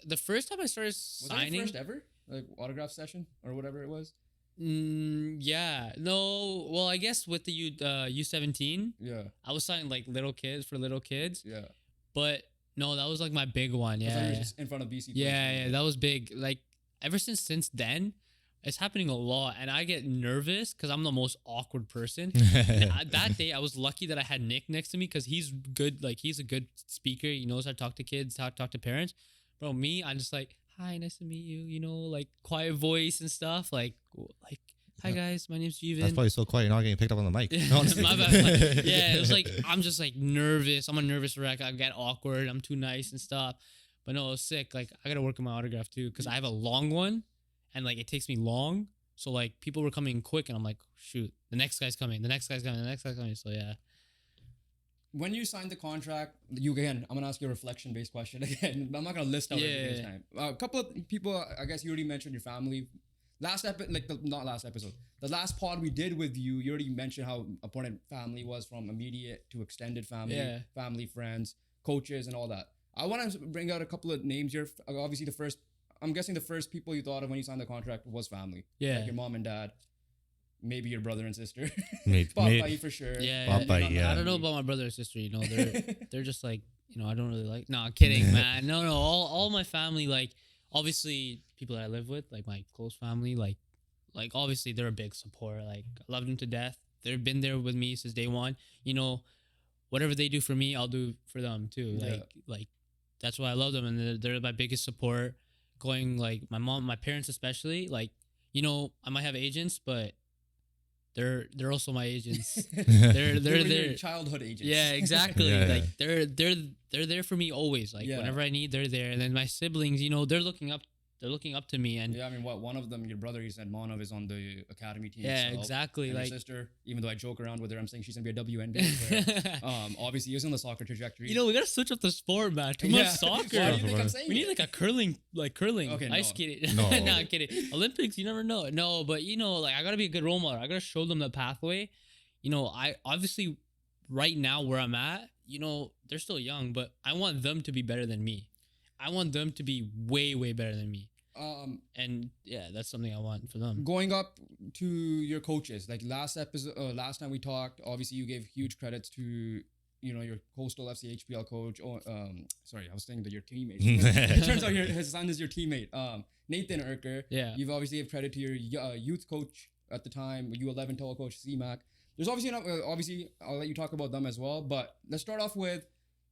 Speaker 1: the first time I started
Speaker 2: was that
Speaker 1: signing,
Speaker 2: your first ever like autograph session or whatever it was?
Speaker 1: yeah, no, well, I guess with the U17,
Speaker 2: Yeah,
Speaker 1: I was signing like little kids,
Speaker 2: yeah.
Speaker 1: but no, that was like my big one.
Speaker 2: I thought you
Speaker 1: Yeah,
Speaker 2: were just in front of BC.
Speaker 1: yeah, that was big. Like ever since then, it's happening a lot, and I get nervous because I'm the most awkward person. That day, I was lucky that I had Nick next to me because he's good. Like he's a good speaker. He knows how to talk to kids, how to talk to parents. Bro, me, I'm just like, hi, nice to meet you. Like quiet voice and stuff. Like, hi guys, my name's Jeevan.
Speaker 3: That's probably so quiet. You're not getting picked up on the mic.
Speaker 1: My bad. Like, yeah, it was like I'm just like nervous. I'm a nervous wreck. I get awkward. I'm too nice and stuff. But no, it was sick. Like I gotta work on my autograph too because I have a long one, and like it takes me long. So like people were coming quick, and I'm like, shoot, the next guy's coming. The next guy's coming. The next guy's coming. So yeah.
Speaker 2: when you signed the contract, I'm gonna ask you a reflection-based question again. I'm not gonna list out everything this time. A couple of people, I guess you already mentioned your family. Not last episode. The last pod we did with you, you already mentioned how important family was, from immediate to extended family, family, friends, coaches, and all that. I want to bring out a couple of names here. Obviously, I'm guessing the first people you thought of when you signed the contract was family. Yeah. Like your mom and dad. Maybe your brother and sister. Papai for sure.
Speaker 1: Yeah. I don't know about my brother and sister. You know, they're just like, you know, I don't really like. No, I'm kidding, man. No. All my family, like, obviously people that I live with, like my close family, like obviously they're a big support. Like, I love them to death. They've been there with me since day one. You know, whatever they do for me, I'll do for them too. Like that's why I love them, and they're my biggest support. Going, like, my mom, my parents especially. Like, you know, I might have agents, but they're also my agents. they're
Speaker 2: your childhood agents.
Speaker 1: Yeah, exactly. Like they're there for me always. Like whenever I need, they're there. And then my siblings, you know, they're looking up to me. And
Speaker 2: I mean, one of them, your brother, you said Manav, is on the academy team.
Speaker 1: Yeah, exactly.
Speaker 2: And
Speaker 1: like
Speaker 2: your sister, even though I joke around with her, I'm saying she's gonna be a WNBA player. Obviously, he's on the soccer trajectory.
Speaker 1: You know, we gotta switch up the sport, man. Too much soccer.
Speaker 2: Why do you think I'm saying
Speaker 1: we need like a curling. Okay, ice skating.
Speaker 3: No,
Speaker 1: I'm kidding. Olympics, you never know. No, but you know, like, I gotta be a good role model. I gotta show them the pathway. You know, I obviously right now where I'm at, you know, they're still young, but I want them to be better than me. I want them to be way, way better than me. And yeah, that's something I want for them.
Speaker 2: Going up to your coaches, like last time we talked, obviously you gave huge credits to, you know, your Coastal FC HPL coach. Sorry, I was saying that your teammate. It turns out his son is your teammate. Nathan Urker.
Speaker 1: Yeah.
Speaker 2: You've obviously gave credit to your youth coach at the time, U11 tall coach C-Mac. There's obviously I'll let you talk about them as well, but let's start off with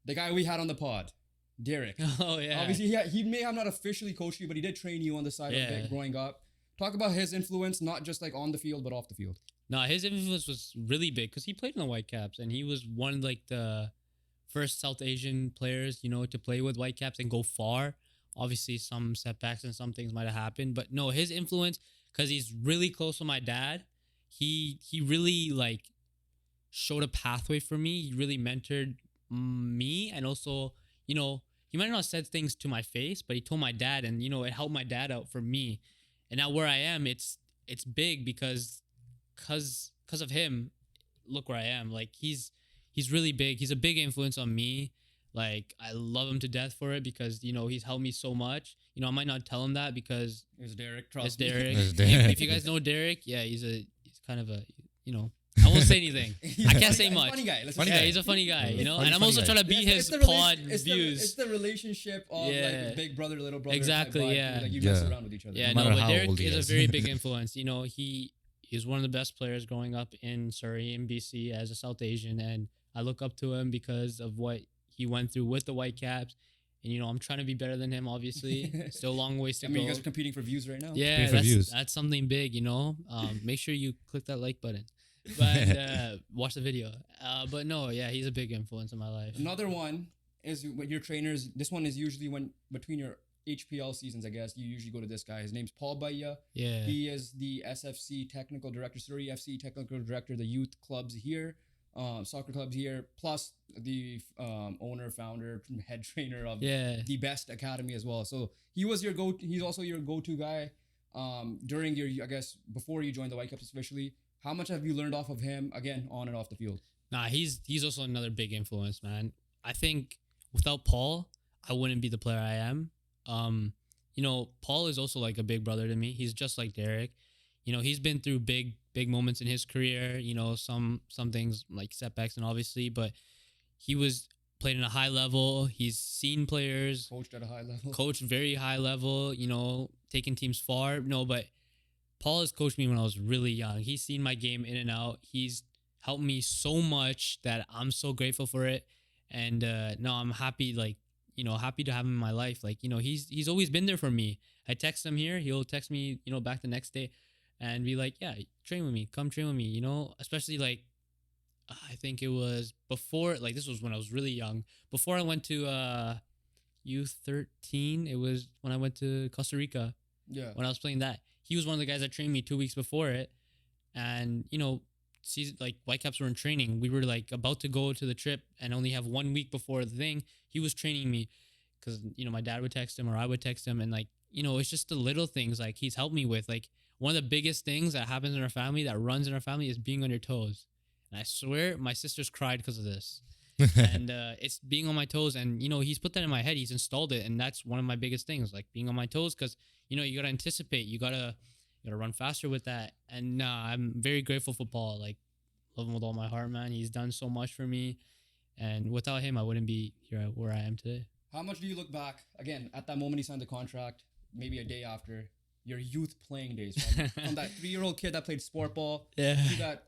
Speaker 2: the guy we had on the pod. Derek.
Speaker 1: Oh, yeah.
Speaker 2: Obviously, he may have not officially coached you, but he did train you on the side of it growing up. Talk about his influence, not just like on the field, but off the field.
Speaker 1: No, his influence was really big because he played in the Whitecaps, and he was one of like the first South Asian players, you know, to play with Whitecaps and go far. Obviously, some setbacks and some things might have happened, but no, his influence, because he's really close to my dad, he really like showed a pathway for me. He really mentored me, and also, you know, he might not have said things to my face, but he told my dad, and, you know, it helped my dad out for me. And now where I am, it's big because of him. Look where I am. Like, he's really big. He's a big influence on me. Like, I love him to death for it because, you know, he's helped me so much. You know, I might not tell him that because
Speaker 2: it's Derek.
Speaker 1: It's Derek. If you guys know Derek, yeah, he's kind of a, you know, I won't say anything. I can't say much.
Speaker 2: Funny guy.
Speaker 1: He's a funny guy, you know. And I'm also trying to beat his pod views.
Speaker 2: It's the relationship of like big brother, little brother.
Speaker 1: Exactly. Yeah.
Speaker 2: Like you mess around with each other.
Speaker 1: Yeah. No, but Derek is a very big influence. You know, he is one of the best players growing up in Surrey, in BC, as a South Asian, and I look up to him because of what he went through with the Whitecaps. And, you know, I'm trying to be better than him, obviously. Still a long ways to go.
Speaker 2: You guys are competing for views right now.
Speaker 1: Yeah, that's something big, you know. Make sure you click that like button. But watch the video. But no, yeah, he's a big influence in my life.
Speaker 2: Another one is when your trainers. This one is usually when between your HPL seasons, I guess, you usually go to this guy. His name's Paul Baya.
Speaker 1: Yeah.
Speaker 2: He is the SFC technical director, Surrey FC technical director, the youth clubs here, soccer clubs here, plus the owner, founder, head trainer of the best academy as well. So he's also your go-to guy during your, I guess, before you joined the Whitecaps officially. How much have you learned off of him, again, on and off the field?
Speaker 1: Nah, he's also another big influence, man. I think without Paul, I wouldn't be the player I am. You know, Paul is also like a big brother to me. He's just like Derek. You know, he's been through big moments in his career. You know, some things like setbacks, and obviously, but he played in a high level. He's seen players.
Speaker 2: Coached at a high level.
Speaker 1: Coached very high level, you know, taking teams far. No, but Paul has coached me when I was really young. He's seen my game in and out. He's helped me so much that I'm so grateful for it. And no, I'm happy, like, you know, happy to have him in my life. Like, you know, he's always been there for me. I text him here. He'll text me, you know, back the next day and be like, yeah, train with me. Come train with me, you know, especially like, I think it was before, like, this was when I was really young. Before I went to U13, it was when I went to Costa Rica.
Speaker 2: Yeah.
Speaker 1: When I was playing that. He was one of the guys that trained me 2 weeks before it. And, you know, season, like Whitecaps were in training. We were like about to go to the trip and only have 1 week before the thing. He was training me because, you know, my dad would text him or I would text him. And like, you know, it's just the little things like he's helped me with. Like one of the biggest things that happens in our family, that runs in our family, is being on your toes. And I swear my sisters cried because of this. And it's being on my toes. And, you know, he's put that in my head. He's installed it. And that's one of my biggest things, like being on my toes, because, you know, you got to anticipate. You got to run faster with that. And I'm very grateful for Paul. Like, love him with all my heart, man. He's done so much for me. And without him, I wouldn't be here where I am today.
Speaker 2: How much do you look back, again, at that moment he signed the contract, maybe a day after, your youth playing days? From that 3-year-old kid that played sport ball to that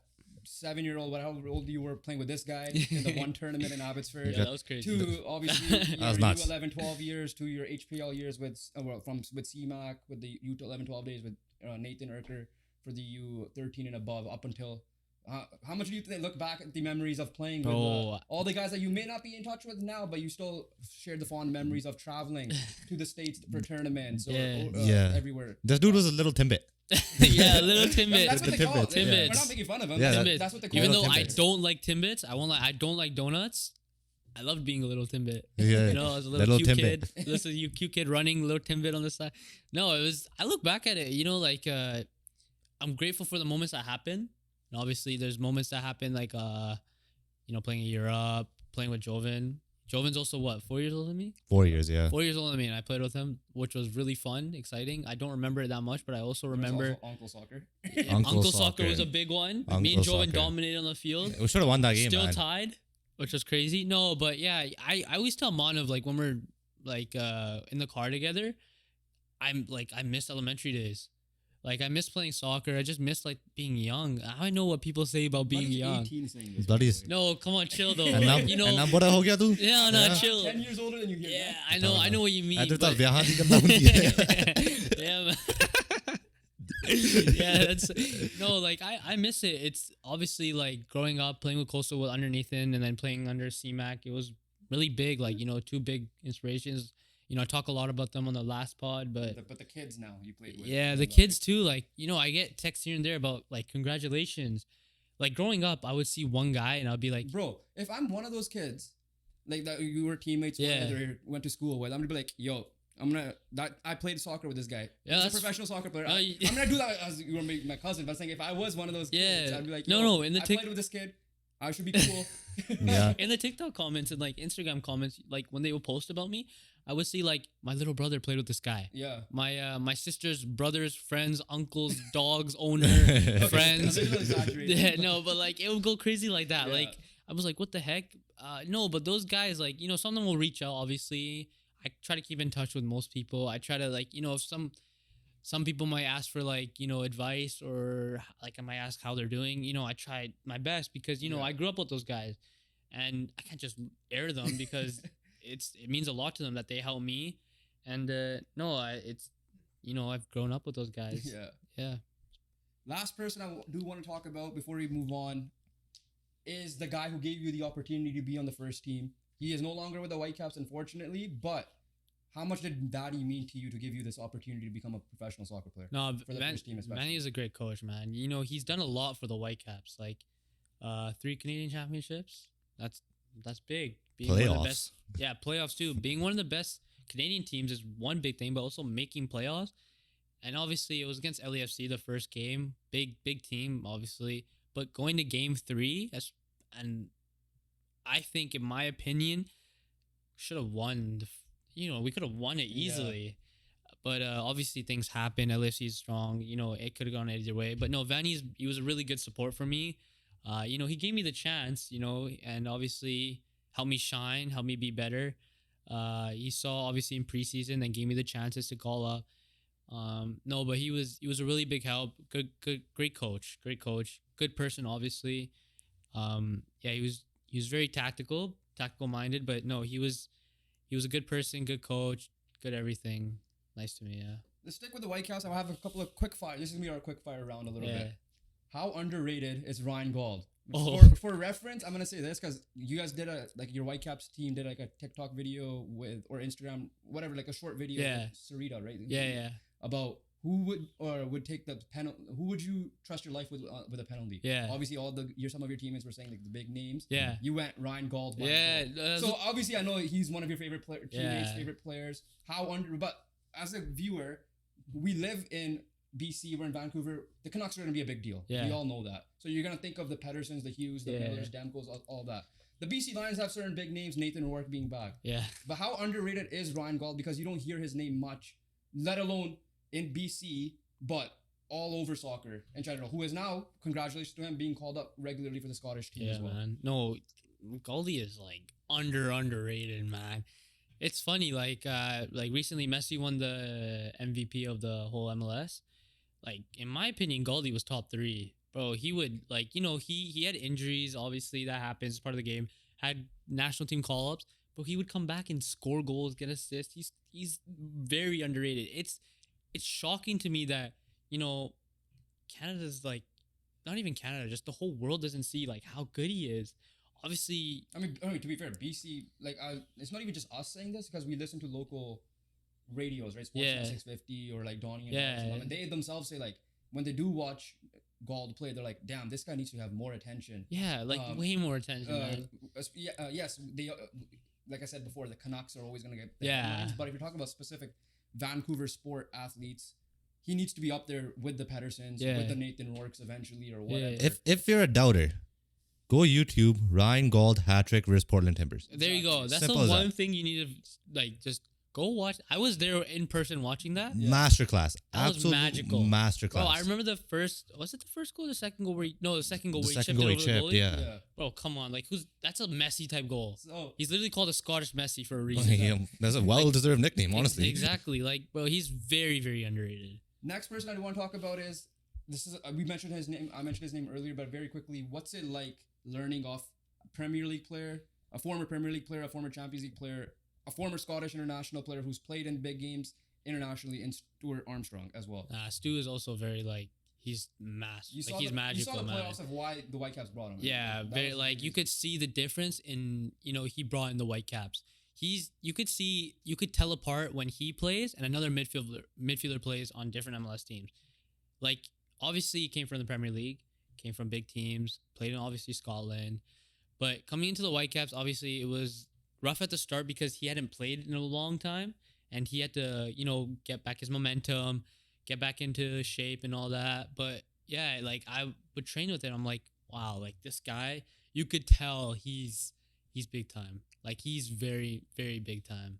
Speaker 2: 7-year-old, however old you were, playing with this guy in the one tournament in Abbotsford.
Speaker 1: Yeah, that was crazy.
Speaker 2: To obviously your
Speaker 3: nuts.
Speaker 2: 11, 12 years, to your HPL years with CMAC, with the U11, 12 days with Nathan Urker for the U13 and above, up until how much do you look back at the memories of playing with all the guys that you may not be in touch with now, but you still share the fond memories of traveling to the States for tournaments or everywhere?
Speaker 3: This dude was a little Timbit.
Speaker 1: Yeah, little Timbit.
Speaker 2: That's what they call it.
Speaker 1: Timbits.
Speaker 2: We're not making fun of him.
Speaker 3: Yeah,
Speaker 1: Timbits.
Speaker 2: That's what they call
Speaker 1: Even
Speaker 2: it.
Speaker 1: though I
Speaker 3: Timbits.
Speaker 1: don't like Timbits, I don't like donuts. I loved being a little Timbit.
Speaker 3: Yeah.
Speaker 1: You know, I was a little cute
Speaker 3: Timbit.
Speaker 1: kid. Listen, you cute kid running, little Timbit on the side. No, it was. I look back at it. You know, like I'm grateful for the moments that happen. And obviously, there's moments that happen, like you know, playing a year up, playing with Jovan. Jovan's also what, 4 years older than me?
Speaker 3: 4 years, yeah.
Speaker 1: 4 years older than me, and I played with him, which was really fun, exciting. I don't remember it that much, but I also remember
Speaker 2: Uncle Soccer.
Speaker 1: Uncle Soccer was a big one. Me and Jovan dominated on the field.
Speaker 3: We should have won that game,
Speaker 1: Still
Speaker 3: man.
Speaker 1: tied, which was crazy. No, but yeah, I always tell Manav, like when we're like in the car together, I miss elementary days. Like I miss playing soccer. I just miss like being young. I know what people say about being young.
Speaker 2: 18 saying this.
Speaker 3: Bloody-
Speaker 1: No, come on, chill though.
Speaker 3: And now,
Speaker 1: You know,
Speaker 3: and now bada ho gaya tu?
Speaker 1: yeah, no, chill.
Speaker 2: 10 years older than you here.
Speaker 1: Yeah, I know what you mean.
Speaker 3: I just thought
Speaker 1: but-
Speaker 3: viyahan hi karna undi.
Speaker 1: Yeah, man. Yeah, that's no, like I miss it. It's obviously like growing up playing with Coastal with under Nathan and then playing under CMAC. It was really big, like, you know, two big inspirations. You know, I talk a lot about them on the last pod, but
Speaker 2: the kids now you played with.
Speaker 1: yeah, the kids too. Like, you know, I get texts here and there about like congratulations. Like growing up, I would see one guy and I'd be like,
Speaker 2: bro, if I'm one of those kids, like that you were teammates with or went to school with, I'm gonna be like, yo, I played soccer with this guy.
Speaker 1: Yeah,
Speaker 2: He's
Speaker 1: that's-
Speaker 2: a professional soccer player.
Speaker 1: No,
Speaker 2: I'm gonna do that as you were my cousin. But I'm saying if I was one of those kids, I'd be like, yo,
Speaker 1: No, in the
Speaker 2: I played with this kid. I should be cool.
Speaker 3: Yeah.
Speaker 1: in the TikTok comments and like Instagram comments, like when they would post about me, I would see like my little brother played with this guy.
Speaker 2: Yeah.
Speaker 1: My sister's brothers, friends, uncles, dogs, owner, friends.
Speaker 2: A little exaggerated.
Speaker 1: Yeah, no, but like it would go crazy like that.
Speaker 2: Yeah.
Speaker 1: Like I was like, what the heck? No, but those guys, like, you know, some of them will reach out. Obviously, I try to keep in touch with most people. I try to, like, you know, if some people might ask for like, you know, advice or like I might ask how they're doing. You know, I tried my best because, you know, I grew up with those guys, and I can't just air them because it means a lot to them that they help me. And it's, you know, I've grown up with those guys. Yeah.
Speaker 2: Last person I do want to talk about before we move on is the guy who gave you the opportunity to be on the first team. He is no longer with the Whitecaps, unfortunately, but how much did Vanni mean to you to give you this opportunity to become a professional soccer player?
Speaker 1: No,
Speaker 2: for the first team especially.
Speaker 1: Vanni is a great coach, man. You know, he's done a lot for the Whitecaps. Like 3 Canadian championships. That's big. Being one of the best, playoffs too. Being one of the best Canadian teams is one big thing, but also making playoffs. And obviously, it was against LAFC the first game. Big team, obviously. But going to game 3, and I think, in my opinion, should have won. You know, we could have won it easily. But obviously, things happen. LAFC is strong. You know, it could have gone either way. But no, he was a really good support for me. You know, he gave me the chance, you know, and obviously helped me shine, helped me be better. He saw, obviously, in preseason and gave me the chances to call up. No, but he was a really big help. Great coach, good person, obviously. He was very tactical minded, but no, he was a good person, good coach, good everything. Nice to me, yeah.
Speaker 2: Let's stick with the Whitecaps. I'll have a couple of quick fire. This is gonna be our quick fire round a little bit. How underrated is Ryan Gauld? For reference, I'm gonna say this because you guys did your Whitecaps team did like a TikTok video or Instagram, whatever, like a short video.
Speaker 1: Yeah.
Speaker 2: With Sarita, right?
Speaker 1: Yeah.
Speaker 2: About who would take the penalty? Who would you trust your life with a penalty?
Speaker 1: Yeah.
Speaker 2: Obviously, some of your teammates were saying like the big names.
Speaker 1: Yeah.
Speaker 2: You went Ryan Gauld.
Speaker 1: Yeah.
Speaker 2: So obviously, I know he's one of your favorite teammates,
Speaker 1: Yeah.
Speaker 2: favorite players. But as a viewer, we live in BC. We're in Vancouver. The Canucks are going to be a big deal.
Speaker 1: Yeah.
Speaker 2: We all know that. So you're going to think of the Pedersons, the Hughes, the Millers, Demkos, all that. The BC Lions have certain big names. Nathan Rourke being back.
Speaker 1: Yeah.
Speaker 2: But how underrated is Ryan Gauld? Because you don't hear his name much, let alone in BC, but all over soccer in general. Who is now, congratulations to him, being called up regularly for the Scottish team as well.
Speaker 1: Man. No, Gauldy is like underrated, man. It's funny, like recently Messi won the MVP of the whole MLS. Like, in my opinion, Gauldy was top 3. Bro, he would, like, you know, he had injuries, obviously, that happens, part of the game. Had national team call-ups, but he would come back and score goals, get assists. He's very underrated. It's shocking to me that, you know, Canada's, like, not even Canada, just the whole world doesn't see, like, how good he is. Obviously...
Speaker 2: I mean, to be fair, BC, like, it's not even just us saying this, because we listen to local radios, right? Sportsnet 650 or, like, Donnie and they themselves say, like, when they do watch Gauld play, they're like, damn, this guy needs to have more attention.
Speaker 1: Yeah, like, way more attention, man.
Speaker 2: Yes, they... like I said before, the Canucks are always going to get
Speaker 1: headlines,
Speaker 2: but if you're talking about specific Vancouver sport athletes, he needs to be up there with the Pedersons, with the Nathan Rourkes eventually, or whatever.
Speaker 3: If you're a doubter, go YouTube, Ryan Gauld hat-trick versus Portland Timbers.
Speaker 1: There you go. That's
Speaker 3: Simple
Speaker 1: the one thing you need to, like, just go watch. I was there in person watching that.
Speaker 3: Masterclass.
Speaker 1: That was
Speaker 3: Absolute
Speaker 1: magical.
Speaker 3: Masterclass.
Speaker 1: Bro, I remember the first, was it the first goal or the second goal the second goal
Speaker 3: The
Speaker 1: where he
Speaker 3: second
Speaker 1: chipped
Speaker 3: goal
Speaker 1: it
Speaker 3: he
Speaker 1: over
Speaker 3: chipped,
Speaker 1: the goalie?
Speaker 3: yeah.
Speaker 1: Bro, come on. Like, that's a Messi type goal.
Speaker 2: So,
Speaker 1: He's literally called a Scottish Messi for a reason.
Speaker 3: Yeah, that's a well-deserved nickname, honestly.
Speaker 1: Exactly. Like, bro, he's very, very underrated.
Speaker 2: next person I want to talk about is, we mentioned his name, I mentioned his name earlier, but very quickly, what's it like learning off a Premier League player, a former Premier League player, a former Champions League player, a former Scottish international player who's played in big games internationally, and Stuart Armstrong as well.
Speaker 1: Stu is also very, like, he's massive.
Speaker 2: He's
Speaker 1: magical,
Speaker 2: you saw the
Speaker 1: man.
Speaker 2: playoffs of why the Whitecaps brought him.
Speaker 1: Yeah, very, like, you could see the difference in, you know, he brought in the Whitecaps. You could tell apart when he plays and another midfielder plays on different MLS teams. Like, obviously he came from the Premier League, came from big teams, played in obviously Scotland, but coming into the Whitecaps, obviously it was rough at the start because he hadn't played in a long time and he had to, you know, get back his momentum, get back into shape and all that. But yeah, like, I would train with him. I'm like, wow, like, this guy, you could tell he's big time. Like, he's very, very big time.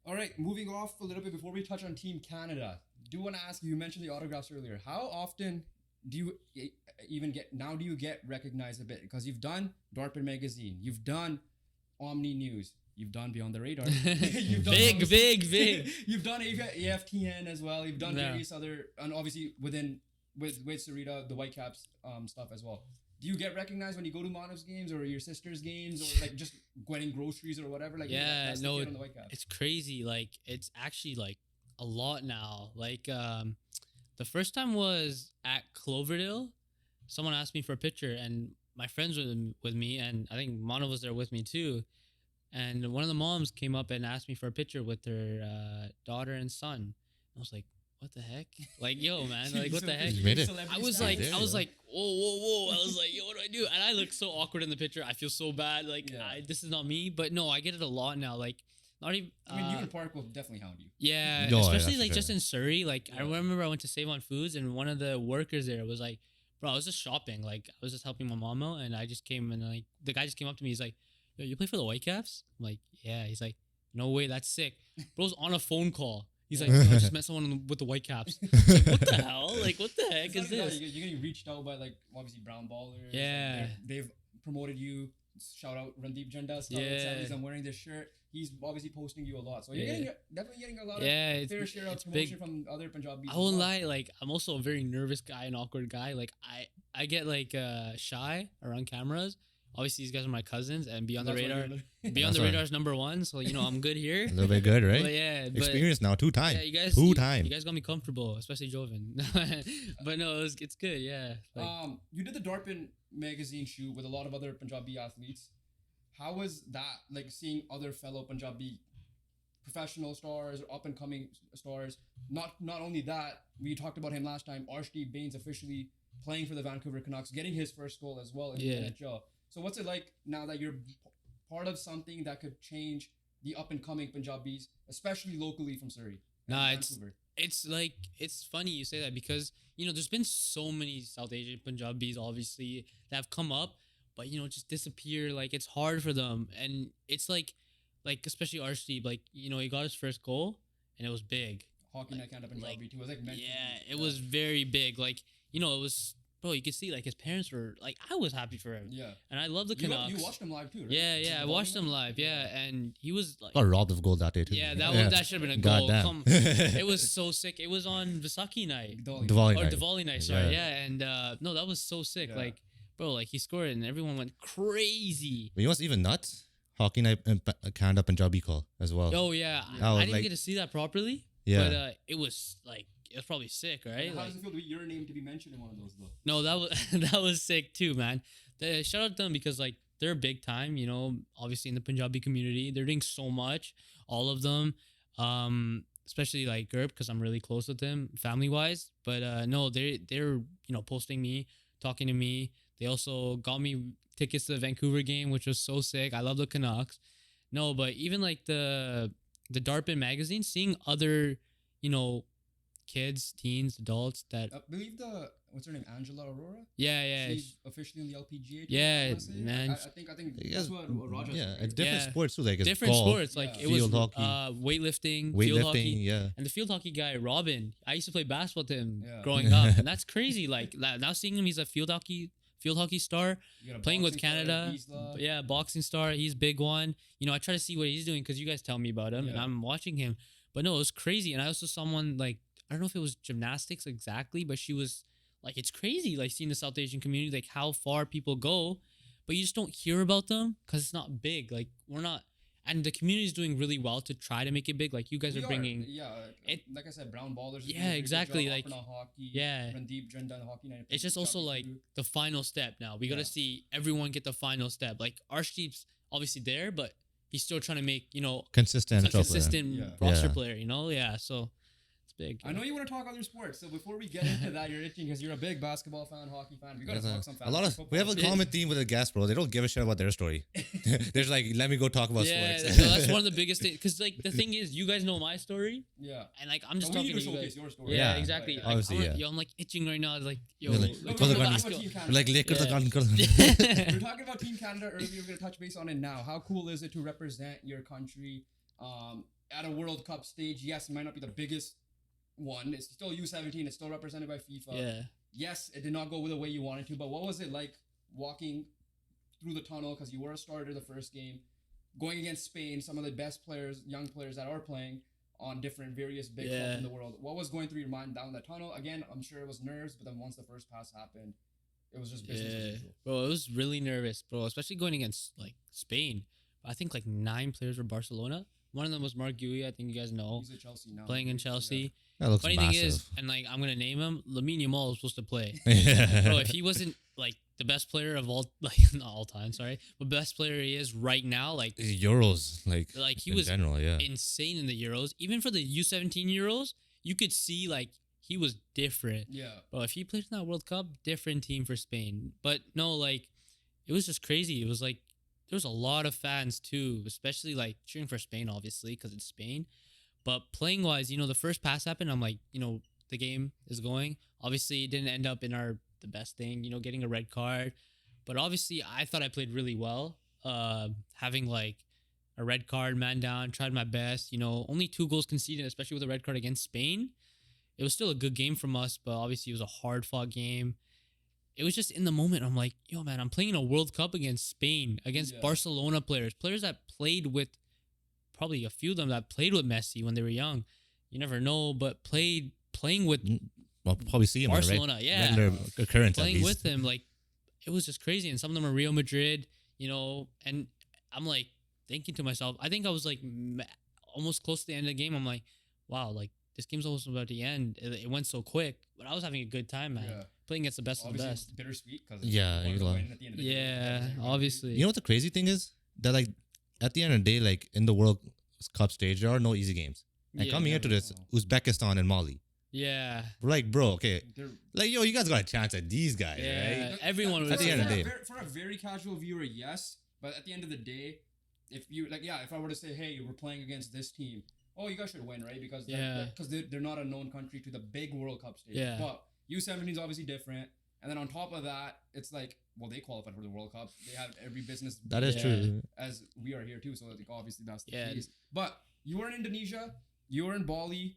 Speaker 2: All right, moving off a little bit before we touch on Team Canada, do want to ask you mentioned the autographs earlier. How often do you do you get recognized a bit? Because you've done Darpin Magazine, you've done Omni News, you've done Beyond the Radar, you've done
Speaker 1: big.
Speaker 2: You've done AFTN as well. You've done various other, and obviously with Sarita, the Whitecaps stuff as well. Do you get recognized when you go to Mana's games or your sister's games, or like just getting groceries or whatever? Like,
Speaker 1: yeah,
Speaker 2: that's
Speaker 1: no,
Speaker 2: the kid on the Whitecaps.
Speaker 1: It's crazy. Like, it's actually like a lot now. Like, the first time was at Cloverdale. Someone asked me for a picture, and my friends were with me, and I think Mana was there with me too. And one of the moms came up and asked me for a picture with her daughter and son. I was like, what the heck? Like, yo, man, like, what the heck?
Speaker 3: You made it.
Speaker 1: I was like, whoa. I was like, yo, what do I do? And I look so awkward in the picture. I feel so bad. Like, this is not me. But no, I get it a lot now. Like, not even.
Speaker 2: I mean, Newton Park will definitely hound you.
Speaker 1: Yeah,
Speaker 3: No,
Speaker 1: especially
Speaker 3: yeah,
Speaker 1: like
Speaker 3: sure.
Speaker 1: just in Surrey. Like, I remember I went to Save on Foods, and one of the workers there was like, bro, I was just shopping. Like, I was just helping my mom out, and I just came and like the guy just came up to me. He's like, yo, you play for the Whitecaps? I'm like, yeah. He's like, no way, that's sick. Bro's on a phone call. He's like, no, I just met someone with the Whitecaps. Like, what the hell? Like, what the heck is this?
Speaker 2: You're getting reached out by, like, obviously Brown Ballers.
Speaker 1: Yeah.
Speaker 2: Like, they've promoted you. Shout out Randeep Janda.
Speaker 1: Yeah.
Speaker 2: I'm wearing this shirt. He's obviously posting you a lot. So you're definitely getting a lot of fair share of promotion
Speaker 1: big.
Speaker 2: from other Punjabi.
Speaker 1: I won't lie, like, I'm also a very nervous guy, an awkward guy. Like, I get like shy around cameras. Obviously, these guys are my cousins, and Beyond the Radar. Beyond the Radar is number one, so you know I'm good here.
Speaker 3: A little bit good, right?
Speaker 1: But yeah,
Speaker 3: Experience now, two times.
Speaker 1: Yeah, you guys,
Speaker 3: two times.
Speaker 1: You guys got me comfortable, especially Joven. But no, it's good. Yeah. Like,
Speaker 2: you did the Darpin magazine shoot with a lot of other Punjabi athletes. How was that? Like, seeing other fellow Punjabi professional stars or up and coming stars. Not only that, we talked about him last time. Arshdeep Bains officially playing for the Vancouver Canucks, getting his first goal as well in the NHL. So what's it like now that you're part of something that could change the up and coming Punjabis, especially locally from Surrey?
Speaker 1: Nah, it's like, it's funny you say that because, you know, there's been so many South Asian Punjabis, obviously, that have come up, but, you know, just disappear. Like, it's hard for them. And it's like especially Arshdeep, like, you know, he got his first goal and it was big.
Speaker 2: Hockey Night Canada Punjabi too. It was like meant to be.
Speaker 1: It was very big. Like, you know, it was, bro, you could see, like, his parents were, like, I was happy for him.
Speaker 2: Yeah.
Speaker 1: And I love the Canucks.
Speaker 2: You watched him live too, right?
Speaker 1: Yeah, I watched him live. Yeah, and he was like,
Speaker 3: Got robbed of goal that day too.
Speaker 1: yeah, that should have been a goal.
Speaker 3: Goddamn.
Speaker 1: It was so sick. It was on Vaisakhi night. Diwali night, sorry. Yeah, and no, that was so sick.
Speaker 2: Yeah.
Speaker 1: Like, bro, like, he scored and everyone went crazy.
Speaker 3: But you know what's even nuts? Hockey Night and Canada Punjabi call as well.
Speaker 1: Oh yeah,
Speaker 3: That was
Speaker 1: I didn't
Speaker 3: like-
Speaker 1: get to see that properly.
Speaker 3: Yeah.
Speaker 1: But it was probably sick, right?
Speaker 2: How
Speaker 1: Like,
Speaker 2: does it feel to be your name to be mentioned in one of those though?
Speaker 1: no, that was that was sick too, man. Shout out to them because, like, they're big time, you know, obviously in the Punjabi community. They're doing so much, all of them. Especially like Gerb, because I'm really close with him family wise. But no, they're you know, posting me, talking to me. They also got me tickets to the Vancouver game, which was so sick. I love the Canucks. No, but even like the Darpin magazine, seeing other, you know, kids, teens, adults that
Speaker 2: I believe what's her name, Angela Aurora?
Speaker 1: yeah
Speaker 2: She's officially on the LPGA.
Speaker 1: Yeah,
Speaker 2: I wanna say.
Speaker 1: man.
Speaker 2: I think that's what Raja
Speaker 3: Yeah,
Speaker 2: said.
Speaker 3: different
Speaker 1: Yeah.
Speaker 3: sports too. Like it's
Speaker 1: different
Speaker 3: golf,
Speaker 1: sports. Like
Speaker 2: Yeah.
Speaker 1: it was
Speaker 3: Field hockey.
Speaker 1: weightlifting, field
Speaker 3: weightlifting.
Speaker 1: hockey.
Speaker 3: Yeah.
Speaker 1: And the field hockey guy, Robin, I used to play basketball with him
Speaker 2: Yeah.
Speaker 1: growing up, and that's crazy. Like now seeing him, he's a field hockey star,
Speaker 2: You got a
Speaker 1: playing with
Speaker 2: boxing star,
Speaker 1: Canada.
Speaker 2: Gisela.
Speaker 1: Yeah, boxing star. He's big one. You know, I try to see what he's doing because you guys tell me about him, and
Speaker 2: Yeah.
Speaker 1: I'm watching him. But no, it was crazy. And I also saw someone, like, I don't know if it was gymnastics exactly, but she was like, it's crazy, like, seeing the South Asian community, like how far people go, but you just don't hear about them because it's not big. Like, we're not. And the community is doing really well to try to make it big. Like, you guys
Speaker 2: We
Speaker 1: are bringing.
Speaker 2: like I said, Brown Ballers. is doing
Speaker 1: Yeah,
Speaker 2: a pretty good
Speaker 1: exactly,
Speaker 2: job,
Speaker 1: like,
Speaker 2: Aparna Hockey,
Speaker 1: yeah.
Speaker 2: Randeep Jindal Hockey Night.
Speaker 1: It's just also like the final step now. We got to
Speaker 2: Yeah.
Speaker 1: see everyone get the final step. Like, Arshdeep's obviously there, but he's still trying to make, you know,
Speaker 3: Consistent.
Speaker 1: a
Speaker 3: NHL player.
Speaker 1: consistent
Speaker 2: Yeah.
Speaker 1: roster
Speaker 3: Yeah.
Speaker 1: player, you know? Yeah, so it's big.
Speaker 2: I know you want to talk other sports, so before we get into that, you're itching because you're a big basketball fan, hockey fan. We gotta talk some
Speaker 3: A lot
Speaker 2: fantasy
Speaker 3: of we have a
Speaker 2: football.
Speaker 3: common theme with the guests, bro. They don't give a shit about their story. They're just like, let me go talk about
Speaker 1: Yeah,
Speaker 3: sports.
Speaker 1: no, that's one of the biggest things. Because, like, the thing is, you guys know my story,
Speaker 2: Yeah.
Speaker 1: and, like, I'm just
Speaker 2: But we
Speaker 1: talking
Speaker 2: need
Speaker 1: to
Speaker 2: to
Speaker 1: you
Speaker 2: showcase
Speaker 1: guys.
Speaker 2: your story.
Speaker 1: Yeah,
Speaker 3: Yeah,
Speaker 1: exactly. Like,
Speaker 3: obviously,
Speaker 1: I'm,
Speaker 3: yeah.
Speaker 1: yo, I'm, like, itching right now. Like, yo,
Speaker 3: You're
Speaker 1: like,
Speaker 3: like,
Speaker 2: No,
Speaker 3: close the
Speaker 2: we're
Speaker 3: gun.
Speaker 2: talking about Team Canada.
Speaker 3: Like, liquor the
Speaker 1: Yeah.
Speaker 3: gun.
Speaker 2: We're talking about Team Canada earlier. We're gonna touch base on it now. How cool is it to represent your country at a World Cup stage? Yes, it might not be the biggest one. It's still U17. It's still represented by FIFA.
Speaker 1: yeah.
Speaker 2: Yes, it did not go the way you wanted to. But what was it like walking through the tunnel, because you were a starter the first game, going against Spain, some of the best players, young players that are playing on different various big clubs
Speaker 1: Yeah.
Speaker 2: in the world? What was going through your mind down the tunnel? Again, I'm sure it was nerves, but then once the first pass happened, it was just business as
Speaker 1: Yeah,
Speaker 2: usual.
Speaker 1: bro, it was really nervous, bro, especially going against, like, Spain. I think, like, 9 players were Barcelona. One of them was Mark Guy, I think you guys know,
Speaker 2: He's at Chelsea now.
Speaker 1: playing in Chelsea.
Speaker 3: That looks
Speaker 1: Funny
Speaker 3: massive.
Speaker 1: thing is, and, like, I'm going to name him, Lamine Yamal was supposed to play.
Speaker 3: Yeah.
Speaker 1: Bro, if he wasn't, like, the best player of all, like, not all time, sorry, but best player he is right now, like
Speaker 3: Euros, like
Speaker 1: he
Speaker 3: in
Speaker 1: was
Speaker 3: general, yeah.
Speaker 1: insane in the Euros. Even for the U17 Euros, you could see, like, he was different.
Speaker 2: Yeah.
Speaker 1: Bro, if he played in that World Cup, different team for Spain. But no, like, it was just crazy. It was like, there was a lot of fans too, especially, like, cheering for Spain, obviously, because it's Spain. But playing wise, you know, the first pass happened. I'm like, you know, the game is going. Obviously, it didn't end up in the best thing, you know, getting a red card. But obviously, I thought I played really well. Having, like, a red card, man down, tried my best. You know, only 2 goals conceded, especially with a red card against Spain. It was still a good game from us, but obviously it was a hard-fought game. It was just in the moment, I'm like, yo, man, I'm playing in a World Cup against Spain, against
Speaker 2: Yeah.
Speaker 1: Barcelona players that played with, probably a few of them that played with Messi when they were young. You never know, but playing with
Speaker 3: Well, probably see him
Speaker 1: Barcelona,
Speaker 3: on a
Speaker 1: yeah.
Speaker 3: regular occurrence at
Speaker 1: playing
Speaker 3: least.
Speaker 1: with him, like, it was just crazy. And some of them are Real Madrid, you know, and I'm like thinking to myself, I think I was like almost close to the end of the game. I'm like, wow, like, this game's almost about to end. It went so quick, but I was having a good time, man.
Speaker 2: Yeah.
Speaker 1: Playing against the best of the
Speaker 2: Obviously,
Speaker 1: best.
Speaker 2: it's bittersweet because
Speaker 3: Yeah, you love-
Speaker 2: at the end of the day.
Speaker 1: Yeah,
Speaker 2: Everybody-
Speaker 1: obviously.
Speaker 3: You know what the crazy thing is? That, like, at the end of the day, like, in the World Cup stage, there are no easy games. And
Speaker 1: Yeah,
Speaker 3: coming into this, Uzbekistan and Mali.
Speaker 1: Yeah.
Speaker 3: We're like, bro, okay.
Speaker 2: They're-
Speaker 3: Like, yo, you guys got a chance at these guys,
Speaker 1: Yeah.
Speaker 3: right?
Speaker 1: Everyone was
Speaker 3: At the end of the day.
Speaker 2: For a very casual viewer, yes. But at the end of the day, if you like, yeah, if I were to say, hey, we're playing against this team, oh, you guys should win, right? Because they're not a known country to the big World Cup stage.
Speaker 1: Yeah.
Speaker 2: But U17 is obviously different. And then on top of that, it's like, well, they qualified for the World Cup. They have every business.
Speaker 3: That is true.
Speaker 2: As we are here too, so like obviously that's the
Speaker 1: Yeah.
Speaker 2: case. But you were in Indonesia, you were in Bali.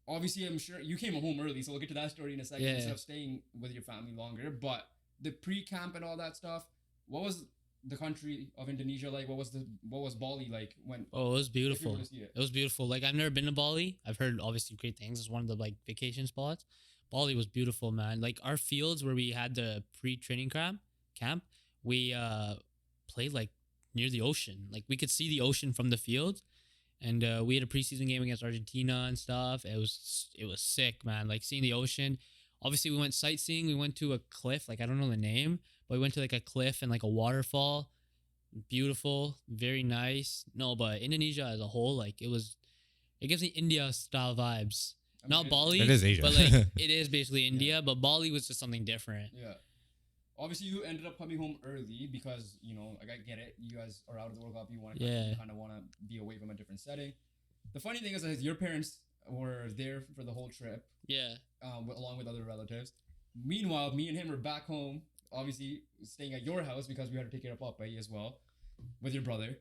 Speaker 2: Obviously, I'm sure you came home early, so we'll get to that story in a second.
Speaker 1: Yeah.
Speaker 2: Instead of staying with your family longer, but the pre-camp and all that stuff. What was the country of Indonesia like? What was Bali like when?
Speaker 1: Oh, it was
Speaker 2: if you
Speaker 1: beautiful.
Speaker 2: were to see it?
Speaker 1: It was beautiful. Like I've never been to Bali. I've heard obviously great things. It's one of the like vacation spots. Bali was beautiful, man. Like our fields where we had the pre-training camp, we played like near the ocean. Like we could see the ocean from the field. And we had a preseason game against Argentina and stuff. It was sick, man. Like seeing the ocean. Obviously, we went sightseeing. We went to a cliff. Like I don't know the name, but we went to like a cliff and like a waterfall. Beautiful, very nice. No, but Indonesia as a whole, like it gives me India style vibes.
Speaker 2: I
Speaker 1: Not
Speaker 2: mean,
Speaker 1: Bali,
Speaker 3: It is Asia.
Speaker 1: but like it is basically India. But Bali was just something different.
Speaker 2: Yeah. Obviously, you ended up coming home early because like I get it. You guys are out of the World Cup. You want to kind of want to be away from a different setting. The funny thing is that your parents were there for the whole trip.
Speaker 1: Yeah.
Speaker 2: Along with other relatives. Meanwhile, me and him were back home, obviously staying at your house because we had to take care of Papa as well, with your brother.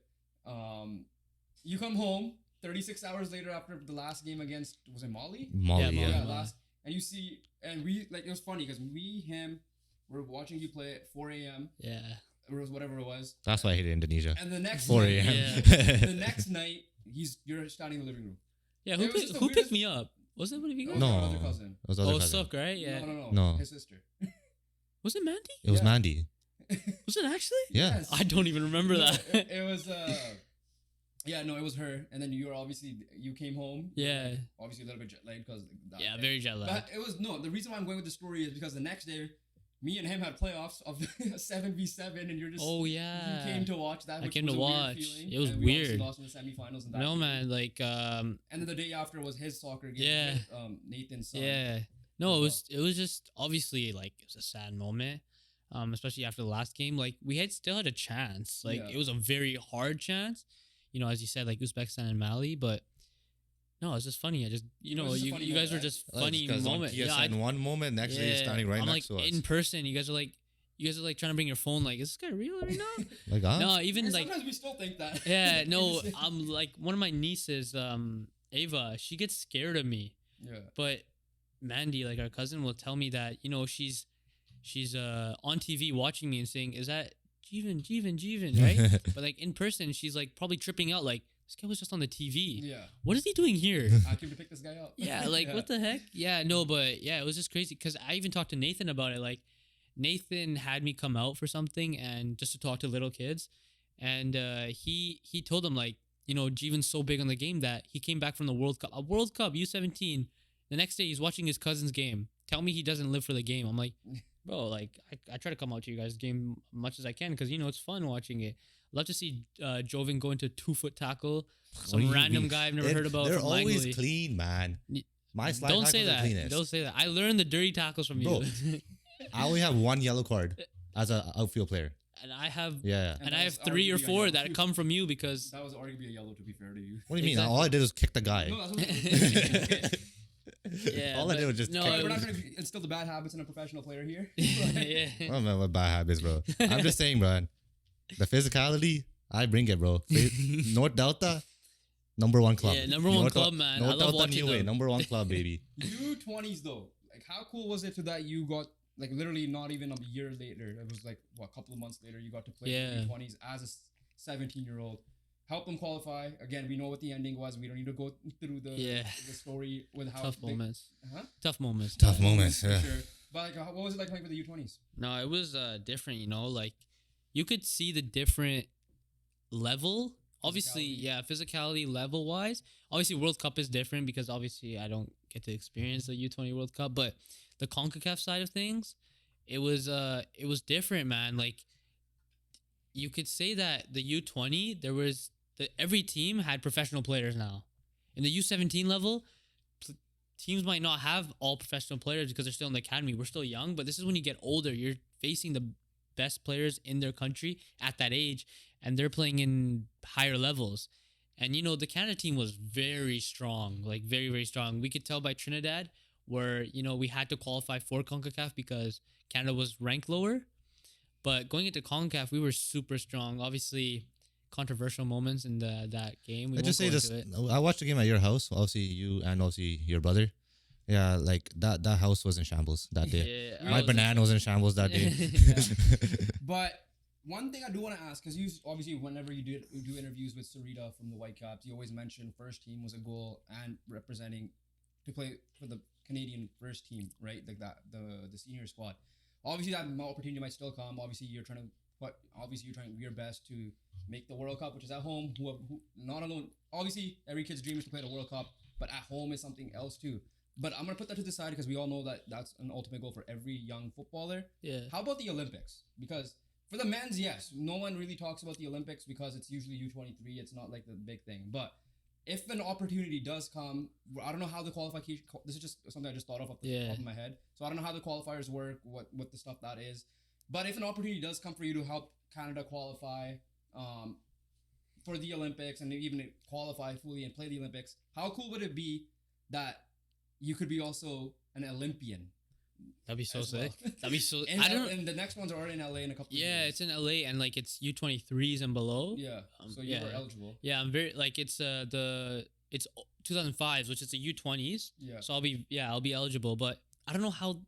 Speaker 2: You come home 36 hours later after the last game against, was it Mali?
Speaker 3: Mali,
Speaker 1: Yeah,
Speaker 3: yeah.
Speaker 1: Mali.
Speaker 2: And you see, and we, like, it was funny because him, we're watching you play at 4 a.m.
Speaker 1: Yeah.
Speaker 2: or whatever it was.
Speaker 3: That's why I hated Indonesia.
Speaker 2: And the next
Speaker 3: 4
Speaker 2: night,
Speaker 3: a.m.
Speaker 2: the next night, you're standing in the living room.
Speaker 1: Yeah.
Speaker 2: It was just the
Speaker 1: Who picked
Speaker 2: weirdest-
Speaker 1: me up? Was it one of you guys?
Speaker 2: No,
Speaker 3: No.
Speaker 2: my other cousin.
Speaker 3: It was other
Speaker 1: Oh,
Speaker 3: cousin.
Speaker 1: Sook, right? Yeah.
Speaker 3: No.
Speaker 2: His sister.
Speaker 1: Was it Mandy?
Speaker 3: It was
Speaker 2: Yeah.
Speaker 3: Mandy.
Speaker 1: Was it actually?
Speaker 3: Yeah.
Speaker 2: Yes.
Speaker 1: I don't even remember
Speaker 2: No,
Speaker 1: that.
Speaker 2: it was it was her. And then you came home.
Speaker 1: Yeah.
Speaker 2: Obviously a little bit jet lagged because
Speaker 1: Yeah, very jet
Speaker 2: But
Speaker 1: lagged.
Speaker 2: it was the reason why I'm going with the story is because the next day, me and him had playoffs of 7v7, and you're just
Speaker 1: Oh yeah.
Speaker 2: you came to watch that.
Speaker 1: I
Speaker 2: Which
Speaker 1: came
Speaker 2: was
Speaker 1: to
Speaker 2: a weird
Speaker 1: watch.
Speaker 2: feeling,
Speaker 1: It was
Speaker 2: and we obviously
Speaker 1: weird.
Speaker 2: lost in the semifinals. And that
Speaker 1: No
Speaker 2: game.
Speaker 1: man, like
Speaker 2: And then the day after was his soccer game.
Speaker 1: Yeah.
Speaker 2: With, Nathan's son.
Speaker 1: yeah. No, it was just obviously like it was a sad moment. Especially after the last game. Like we still had a chance. Like
Speaker 2: Yeah.
Speaker 1: it was a very hard chance. As you said, like Uzbekistan and Mali, but no, it's just funny. I just
Speaker 2: It was just a funny
Speaker 1: you guys were
Speaker 2: moment.
Speaker 1: just
Speaker 3: Well,
Speaker 1: funny
Speaker 3: because
Speaker 1: moment.
Speaker 3: On
Speaker 1: Yeah,
Speaker 3: TSN one moment, next day you're standing right
Speaker 1: I'm
Speaker 3: next
Speaker 1: like
Speaker 3: to us.
Speaker 1: in person. You guys are like trying to bring your phone. Like, is this guy real right now?
Speaker 3: Like, huh?
Speaker 1: No, even
Speaker 2: And
Speaker 1: like
Speaker 2: sometimes we still think that.
Speaker 1: yeah, no. I'm like one of my nieces, Ava. She gets scared of me.
Speaker 2: Yeah.
Speaker 1: But Mandy, like our cousin, will tell me that she's on TV watching me and saying, "Is that Jeevan?" Right? But like in person, she's like probably tripping out. Like this guy was just on the TV.
Speaker 2: Yeah.
Speaker 1: What is he doing here?
Speaker 2: I came to pick this guy up.
Speaker 1: Yeah, like what the heck? Yeah, no, but yeah, it was just crazy because I even talked to Nathan about it. Like Nathan had me come out for something and just to talk to little kids, and he told them like Jeevan's so big on the game that he came back from the World Cup, a World Cup U17. The next day he's watching his cousin's game. Tell me he doesn't live for the game. I'm like, bro, like I try to come out to you guys' game as much as I can because it's fun watching it. Love to see Joven go into 2-foot tackle.
Speaker 3: What do
Speaker 1: Some
Speaker 3: you
Speaker 1: random
Speaker 3: mean?
Speaker 1: guy I've never heard about.
Speaker 3: They're
Speaker 1: from
Speaker 3: always
Speaker 1: Langley.
Speaker 3: clean, man. My slide
Speaker 1: Don't
Speaker 3: tackles
Speaker 1: say
Speaker 3: are
Speaker 1: that.
Speaker 3: cleanest.
Speaker 1: Don't say that. I learned the dirty tackles from
Speaker 3: Bro.
Speaker 1: you.
Speaker 3: I only have one yellow card as an outfield player.
Speaker 1: And I have
Speaker 3: Yeah.
Speaker 1: and
Speaker 2: that
Speaker 1: I have
Speaker 2: was
Speaker 1: 3 or
Speaker 2: arguably a
Speaker 1: 4
Speaker 2: yellow
Speaker 1: that
Speaker 2: too.
Speaker 1: come from you because
Speaker 2: That was arguably a yellow, to be fair to you.
Speaker 3: What do you mean?
Speaker 1: Exactly.
Speaker 3: All I did was kick the guy.
Speaker 2: No, that's what
Speaker 1: yeah,
Speaker 3: All I did
Speaker 1: but
Speaker 3: was just
Speaker 1: no,
Speaker 3: kick
Speaker 2: We're
Speaker 1: it
Speaker 2: not
Speaker 1: was-
Speaker 2: going to instill the bad habits in a professional player here.
Speaker 1: yeah.
Speaker 3: I don't know what bad habits, bro. I'm just saying, bro. The physicality, I bring it, bro. North Delta, number one club.
Speaker 1: Yeah, number one
Speaker 3: North
Speaker 1: club, man.
Speaker 3: North
Speaker 1: I love
Speaker 3: Delta
Speaker 1: watching
Speaker 3: Niue,
Speaker 1: them.
Speaker 3: number one club, baby.
Speaker 2: U20s though, like how cool was it to that you got like literally not even a year later? It was like a couple of months later you got to play
Speaker 1: Yeah.
Speaker 2: U20s as a 17-year-old. Help them qualify. Again, we know what the ending was. We don't need to go through the story with how
Speaker 1: Tough moments.
Speaker 2: Huh?
Speaker 1: Tough moments.
Speaker 3: Tough moments,
Speaker 2: For
Speaker 3: yeah.
Speaker 2: sure. But like, what was it like playing with the U20s?
Speaker 1: No, it was different, like you could see the different level. Obviously,
Speaker 2: Physicality.
Speaker 1: yeah, physicality level wise. Obviously, World Cup is different because obviously I don't get to experience the U20 World Cup, but the CONCACAF side of things, it was different, man. Like you could say that the U20 there was every team had professional players now. In the U17 level, teams might not have all professional players because they're still in the academy. We're still young, but this is when you get older. You're facing the best players in their country at that age, and they're playing in higher levels. And, the Canada team was very strong, like very, very strong. We could tell by Trinidad where, we had to qualify for CONCACAF because Canada was ranked lower. But going into CONCACAF, we were super strong. Obviously, controversial moments in that game.
Speaker 3: I just say this. I watched the game at your house. Obviously, you and obviously your brother. Yeah, like that house was in shambles that day.
Speaker 1: Yeah,
Speaker 3: My banana was in shambles that day.
Speaker 2: But one thing I do want to ask, because you obviously, whenever you do interviews with Sarita from the Whitecaps, you always mention first team was a goal and representing to play for the Canadian first team, right? Like that, the senior squad. Obviously, that opportunity might still come. Obviously, you're trying your best to make the World Cup, which is at home. Who not alone. Obviously, every kid's dream is to play the World Cup, but at home is something else too. But I'm gonna put that to the side because we all know that that's an ultimate goal for every young footballer.
Speaker 1: Yeah.
Speaker 2: How about the Olympics? Because for the men's, yes, no one really talks about the Olympics because it's usually U23. It's not like the big thing. But if an opportunity does come, I don't know how the qualification. This is just something I just thought of off the top of my head. So I don't know how the qualifiers work, what the stuff that is. But if an opportunity does come for you to help Canada qualify for the Olympics and even qualify fully and play the Olympics, how cool would it be that you could be also an Olympian?
Speaker 1: That'd be so sick.
Speaker 2: Well.
Speaker 1: That'd be so.
Speaker 2: And the next ones are already in LA in a couple.
Speaker 1: Yeah,
Speaker 2: of years.
Speaker 1: it's in LA and like it's U23s and below.
Speaker 2: Yeah, so you were eligible.
Speaker 1: Yeah, I'm very like it's it's 2005s, which is the U20s.
Speaker 2: Yeah.
Speaker 1: So I'll be eligible, but I don't know how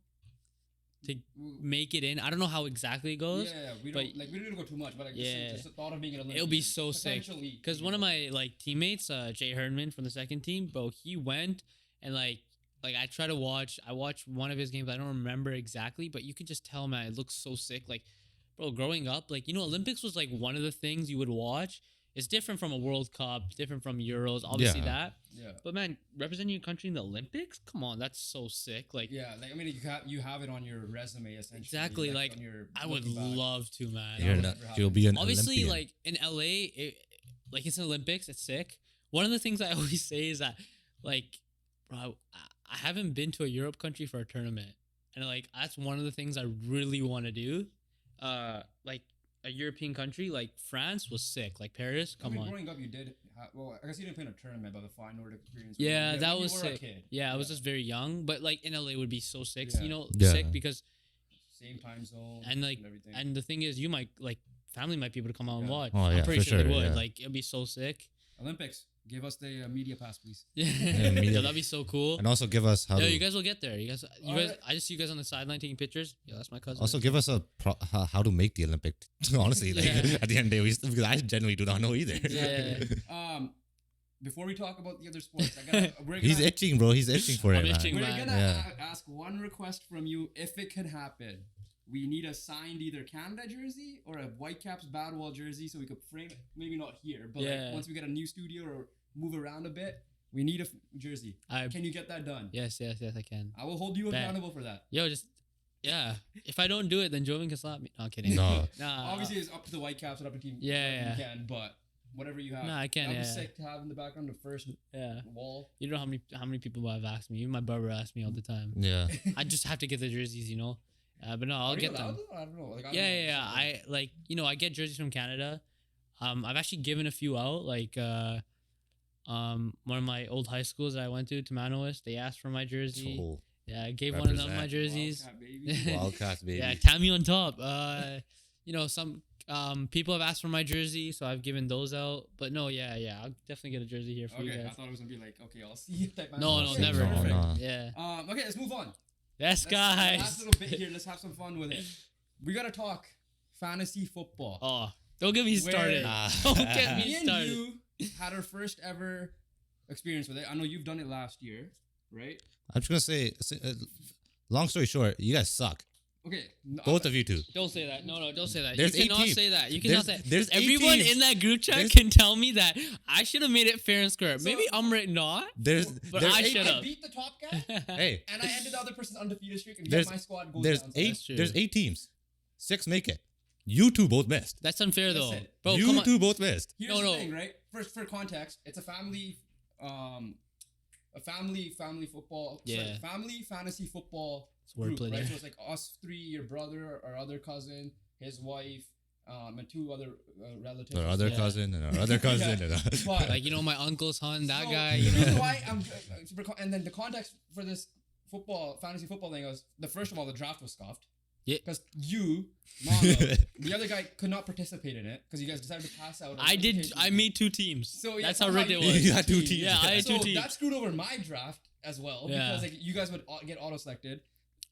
Speaker 1: to make it in. I don't know how exactly it goes.
Speaker 2: Yeah, we don't go too much, but like just the thought of being an Olympian.
Speaker 1: It'll be so sick. Because one of my like teammates, Jay Herdman from the second team, bro, he went and like I watched one of his games. I don't remember exactly, but you could just tell, man, it looks so sick. Like, bro, growing up, like, Olympics was like one of the things you would watch. It's different from a World Cup, different from Euros, obviously that.
Speaker 2: Yeah.
Speaker 1: But man, representing your country in the Olympics, come on, that's so sick. Like,
Speaker 2: yeah, like I mean, you have it on your resume essentially.
Speaker 1: Exactly, like I would love to, man.
Speaker 3: You'll be an
Speaker 1: obviously
Speaker 3: Olympian.
Speaker 1: like in LA, it's an Olympics. It's sick. One of the things I always say is that, like, bro, I haven't been to a Europe country for a tournament, and like that's one of the things I really want to do. Like a European country, like France was sick. Like Paris, come on.
Speaker 2: Growing up, you did. I guess you didn't play in a tournament, but the fine Nordic experience.
Speaker 1: Yeah, that was sick. Yeah, I was just very young, but like in LA would be so sick. Sick because
Speaker 2: same time zone
Speaker 1: and like
Speaker 2: everything.
Speaker 1: And the thing is, you might like family might be able to come out and watch.
Speaker 3: Oh, yeah,
Speaker 1: I'm pretty sure they would.
Speaker 3: Yeah.
Speaker 1: Like it'd be so sick.
Speaker 2: Olympics. Give us the media pass, please.
Speaker 1: Yeah, that'd be so cool.
Speaker 3: And also give us how.
Speaker 1: You guys will get there. You guys. I just see you guys on the sideline taking pictures. Yeah, that's my cousin.
Speaker 3: Also, give us how to make the Olympic. Honestly, like at the end of the day, because I generally do not know either.
Speaker 1: Yeah.
Speaker 2: Before we talk about the other sports,
Speaker 3: He's itching, bro. He's itching for it.
Speaker 1: I'm itching,
Speaker 2: we're
Speaker 1: man.
Speaker 2: gonna ask one request from you, if it could happen. We need a signed either Canada jersey or a Whitecaps Badwal jersey so we could frame it. Maybe not here, but like once we get a new studio or move around a bit, we need a jersey. Can you get that done?
Speaker 1: Yes, I can.
Speaker 2: I will hold you accountable for that.
Speaker 1: Yo, if I don't do it, then Joven can slap me. No, I'm kidding.
Speaker 3: No.
Speaker 1: Nah.
Speaker 2: Obviously, it's up to the Whitecaps and up to team.
Speaker 1: Yeah.
Speaker 2: You can, but whatever you have.
Speaker 1: No, I can.
Speaker 2: That'd be sick to have in the background the first wall.
Speaker 1: You don't know how many people have asked me. Even my barber asks me all the time.
Speaker 3: Yeah.
Speaker 1: I just have to get the jerseys, But no, I'll get them.
Speaker 2: I don't know. Like,
Speaker 1: I like I get jerseys from Canada. I've actually given a few out. Like one of my old high schools that I went to, Manoas, they asked for my jersey.
Speaker 3: Oh,
Speaker 1: yeah, I gave one of them my jerseys.
Speaker 3: Wildcats, baby.
Speaker 1: Yeah, Tammy on top. Some people have asked for my jersey, so I've given those out. But no, I'll definitely get a jersey here for you guys.
Speaker 2: I thought it was gonna be like, okay, I'll see you.
Speaker 1: No, never.
Speaker 3: No.
Speaker 1: Yeah.
Speaker 2: Okay, let's move on.
Speaker 1: Yes, guys.
Speaker 2: Last little bit here. Let's have some fun with it. We gotta talk fantasy football.
Speaker 1: Oh, don't get me started. Don't get me started.
Speaker 2: Me and you had our first ever experience with it. I know you've done it last year, right?
Speaker 3: I'm just gonna say, long story short, you guys suck.
Speaker 2: Okay.
Speaker 3: Both of you two.
Speaker 1: Don't say that. No, don't say that.
Speaker 3: There's
Speaker 1: you cannot
Speaker 3: 18.
Speaker 1: say that. You cannot say that.
Speaker 3: There's
Speaker 1: everyone
Speaker 3: 18.
Speaker 1: in that group chat can tell me that I should have made it fair and square. Maybe I'm not.
Speaker 3: But
Speaker 1: I should have.
Speaker 2: I beat the top guy.
Speaker 3: Hey.
Speaker 2: And I ended the other person's undefeated streak, and yet my squad goes down.
Speaker 3: There's 8 teams. 6 make it. You two both missed.
Speaker 1: That's unfair though,
Speaker 2: Listen,
Speaker 1: bro.
Speaker 3: You
Speaker 1: Come on.
Speaker 3: two both missed.
Speaker 2: Here's
Speaker 1: No,
Speaker 2: the
Speaker 1: no.
Speaker 2: thing, right? First, for context, it's a family football.
Speaker 1: Yeah.
Speaker 2: Sorry, family fantasy football
Speaker 1: It's
Speaker 2: group,
Speaker 1: wordplay
Speaker 2: right?
Speaker 1: there.
Speaker 2: So it's like us three, your brother, our other cousin, his wife, and two other relatives.
Speaker 3: Our other
Speaker 1: Yeah.
Speaker 3: cousin and our other cousin.
Speaker 2: Yeah.
Speaker 3: And
Speaker 2: But
Speaker 1: Like, you know, my uncle's son, that
Speaker 2: so,
Speaker 1: guy,
Speaker 2: the
Speaker 1: you
Speaker 2: reason
Speaker 1: know.
Speaker 2: why and then the context for this fantasy football thing was first of all, the draft was scuffed.
Speaker 1: Yeah.
Speaker 2: Because you, Mama, the other guy could not participate in it because you guys decided to pass out. on
Speaker 1: I did.
Speaker 2: notifications.
Speaker 1: I made 2 teams.
Speaker 2: So yeah,
Speaker 1: That's how
Speaker 2: somehow
Speaker 1: rigged it
Speaker 2: you
Speaker 1: was.
Speaker 3: You had 2 teams.
Speaker 1: Yeah, I had
Speaker 2: so
Speaker 1: 2 teams.
Speaker 2: that screwed over my draft as well
Speaker 1: Yeah.
Speaker 2: because like you guys would get auto selected.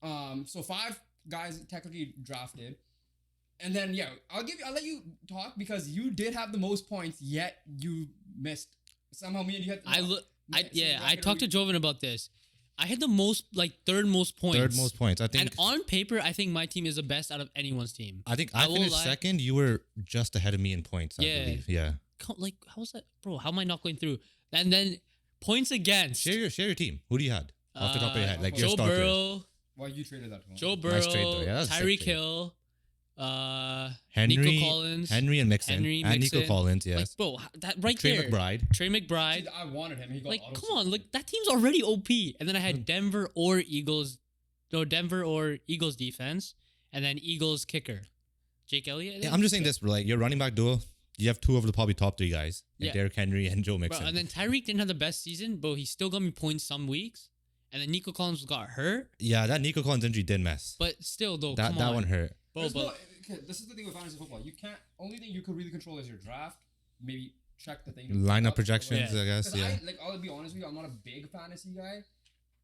Speaker 2: So 5 guys technically drafted, and then yeah, I'll let you talk because you did have the most points, yet you missed. Somehow me and you had.
Speaker 1: I talked to Jovan about this. I had the most, like, third most points.
Speaker 3: Third most points. I think.
Speaker 1: And on paper, I think my team is the best out of anyone's team.
Speaker 3: I think
Speaker 1: I
Speaker 3: I
Speaker 1: won't
Speaker 3: finished
Speaker 1: lie.
Speaker 3: second. You were just ahead of me in points. I
Speaker 1: Yeah.
Speaker 3: believe. Yeah.
Speaker 1: Like, how's that, bro? How am I not going through? And then points against
Speaker 3: Share your team. Who do you had off the top of your head? Like your
Speaker 1: Joe
Speaker 3: starters.
Speaker 1: Burrow,
Speaker 2: Well, you traded that to him.
Speaker 1: Joe
Speaker 3: Nice trade, though.
Speaker 1: Burrow,
Speaker 3: Yeah, that's a sick
Speaker 1: Tyreek
Speaker 3: trade.
Speaker 1: Hill,
Speaker 3: Henry,
Speaker 1: Nico Collins,
Speaker 3: Henry and Mixon,
Speaker 1: Henry,
Speaker 3: and Nico
Speaker 1: Mixon.
Speaker 3: Collins.
Speaker 1: Like,
Speaker 3: Yes.
Speaker 1: bro, that right
Speaker 3: Trey
Speaker 1: there.
Speaker 3: McBride.
Speaker 1: Trey McBride.
Speaker 2: Dude, I wanted him. He got
Speaker 1: Like,
Speaker 2: auto
Speaker 1: come on,
Speaker 2: selected.
Speaker 1: like that team's already OP. And then I had Denver or Eagles defense, and then Eagles kicker, Jake Elliott. I
Speaker 3: Yeah,
Speaker 1: think?
Speaker 3: I'm just saying this, bro. Like your running back duo, you have 2 of the probably top 3 guys, and
Speaker 1: Yeah.
Speaker 3: Derrick Henry and Joe
Speaker 1: Bro,
Speaker 3: Mixon.
Speaker 1: and then Tyreek didn't have the best season, but he still got me points some weeks. And then Nico Collins got hurt,
Speaker 3: yeah, that Nico Collins injury did mess.
Speaker 1: but still though,
Speaker 3: That
Speaker 1: come
Speaker 3: that
Speaker 1: on,
Speaker 3: one hurt.
Speaker 1: bro.
Speaker 2: There's
Speaker 1: But
Speaker 2: okay, this is the thing with fantasy football. You can't. Only thing you could really control is your draft. Maybe check the thing.
Speaker 3: Lineup projections,
Speaker 1: Yeah.
Speaker 3: I guess.
Speaker 2: 'Cause
Speaker 3: Yeah.
Speaker 2: I'll be honest with you. I'm not a big fantasy guy.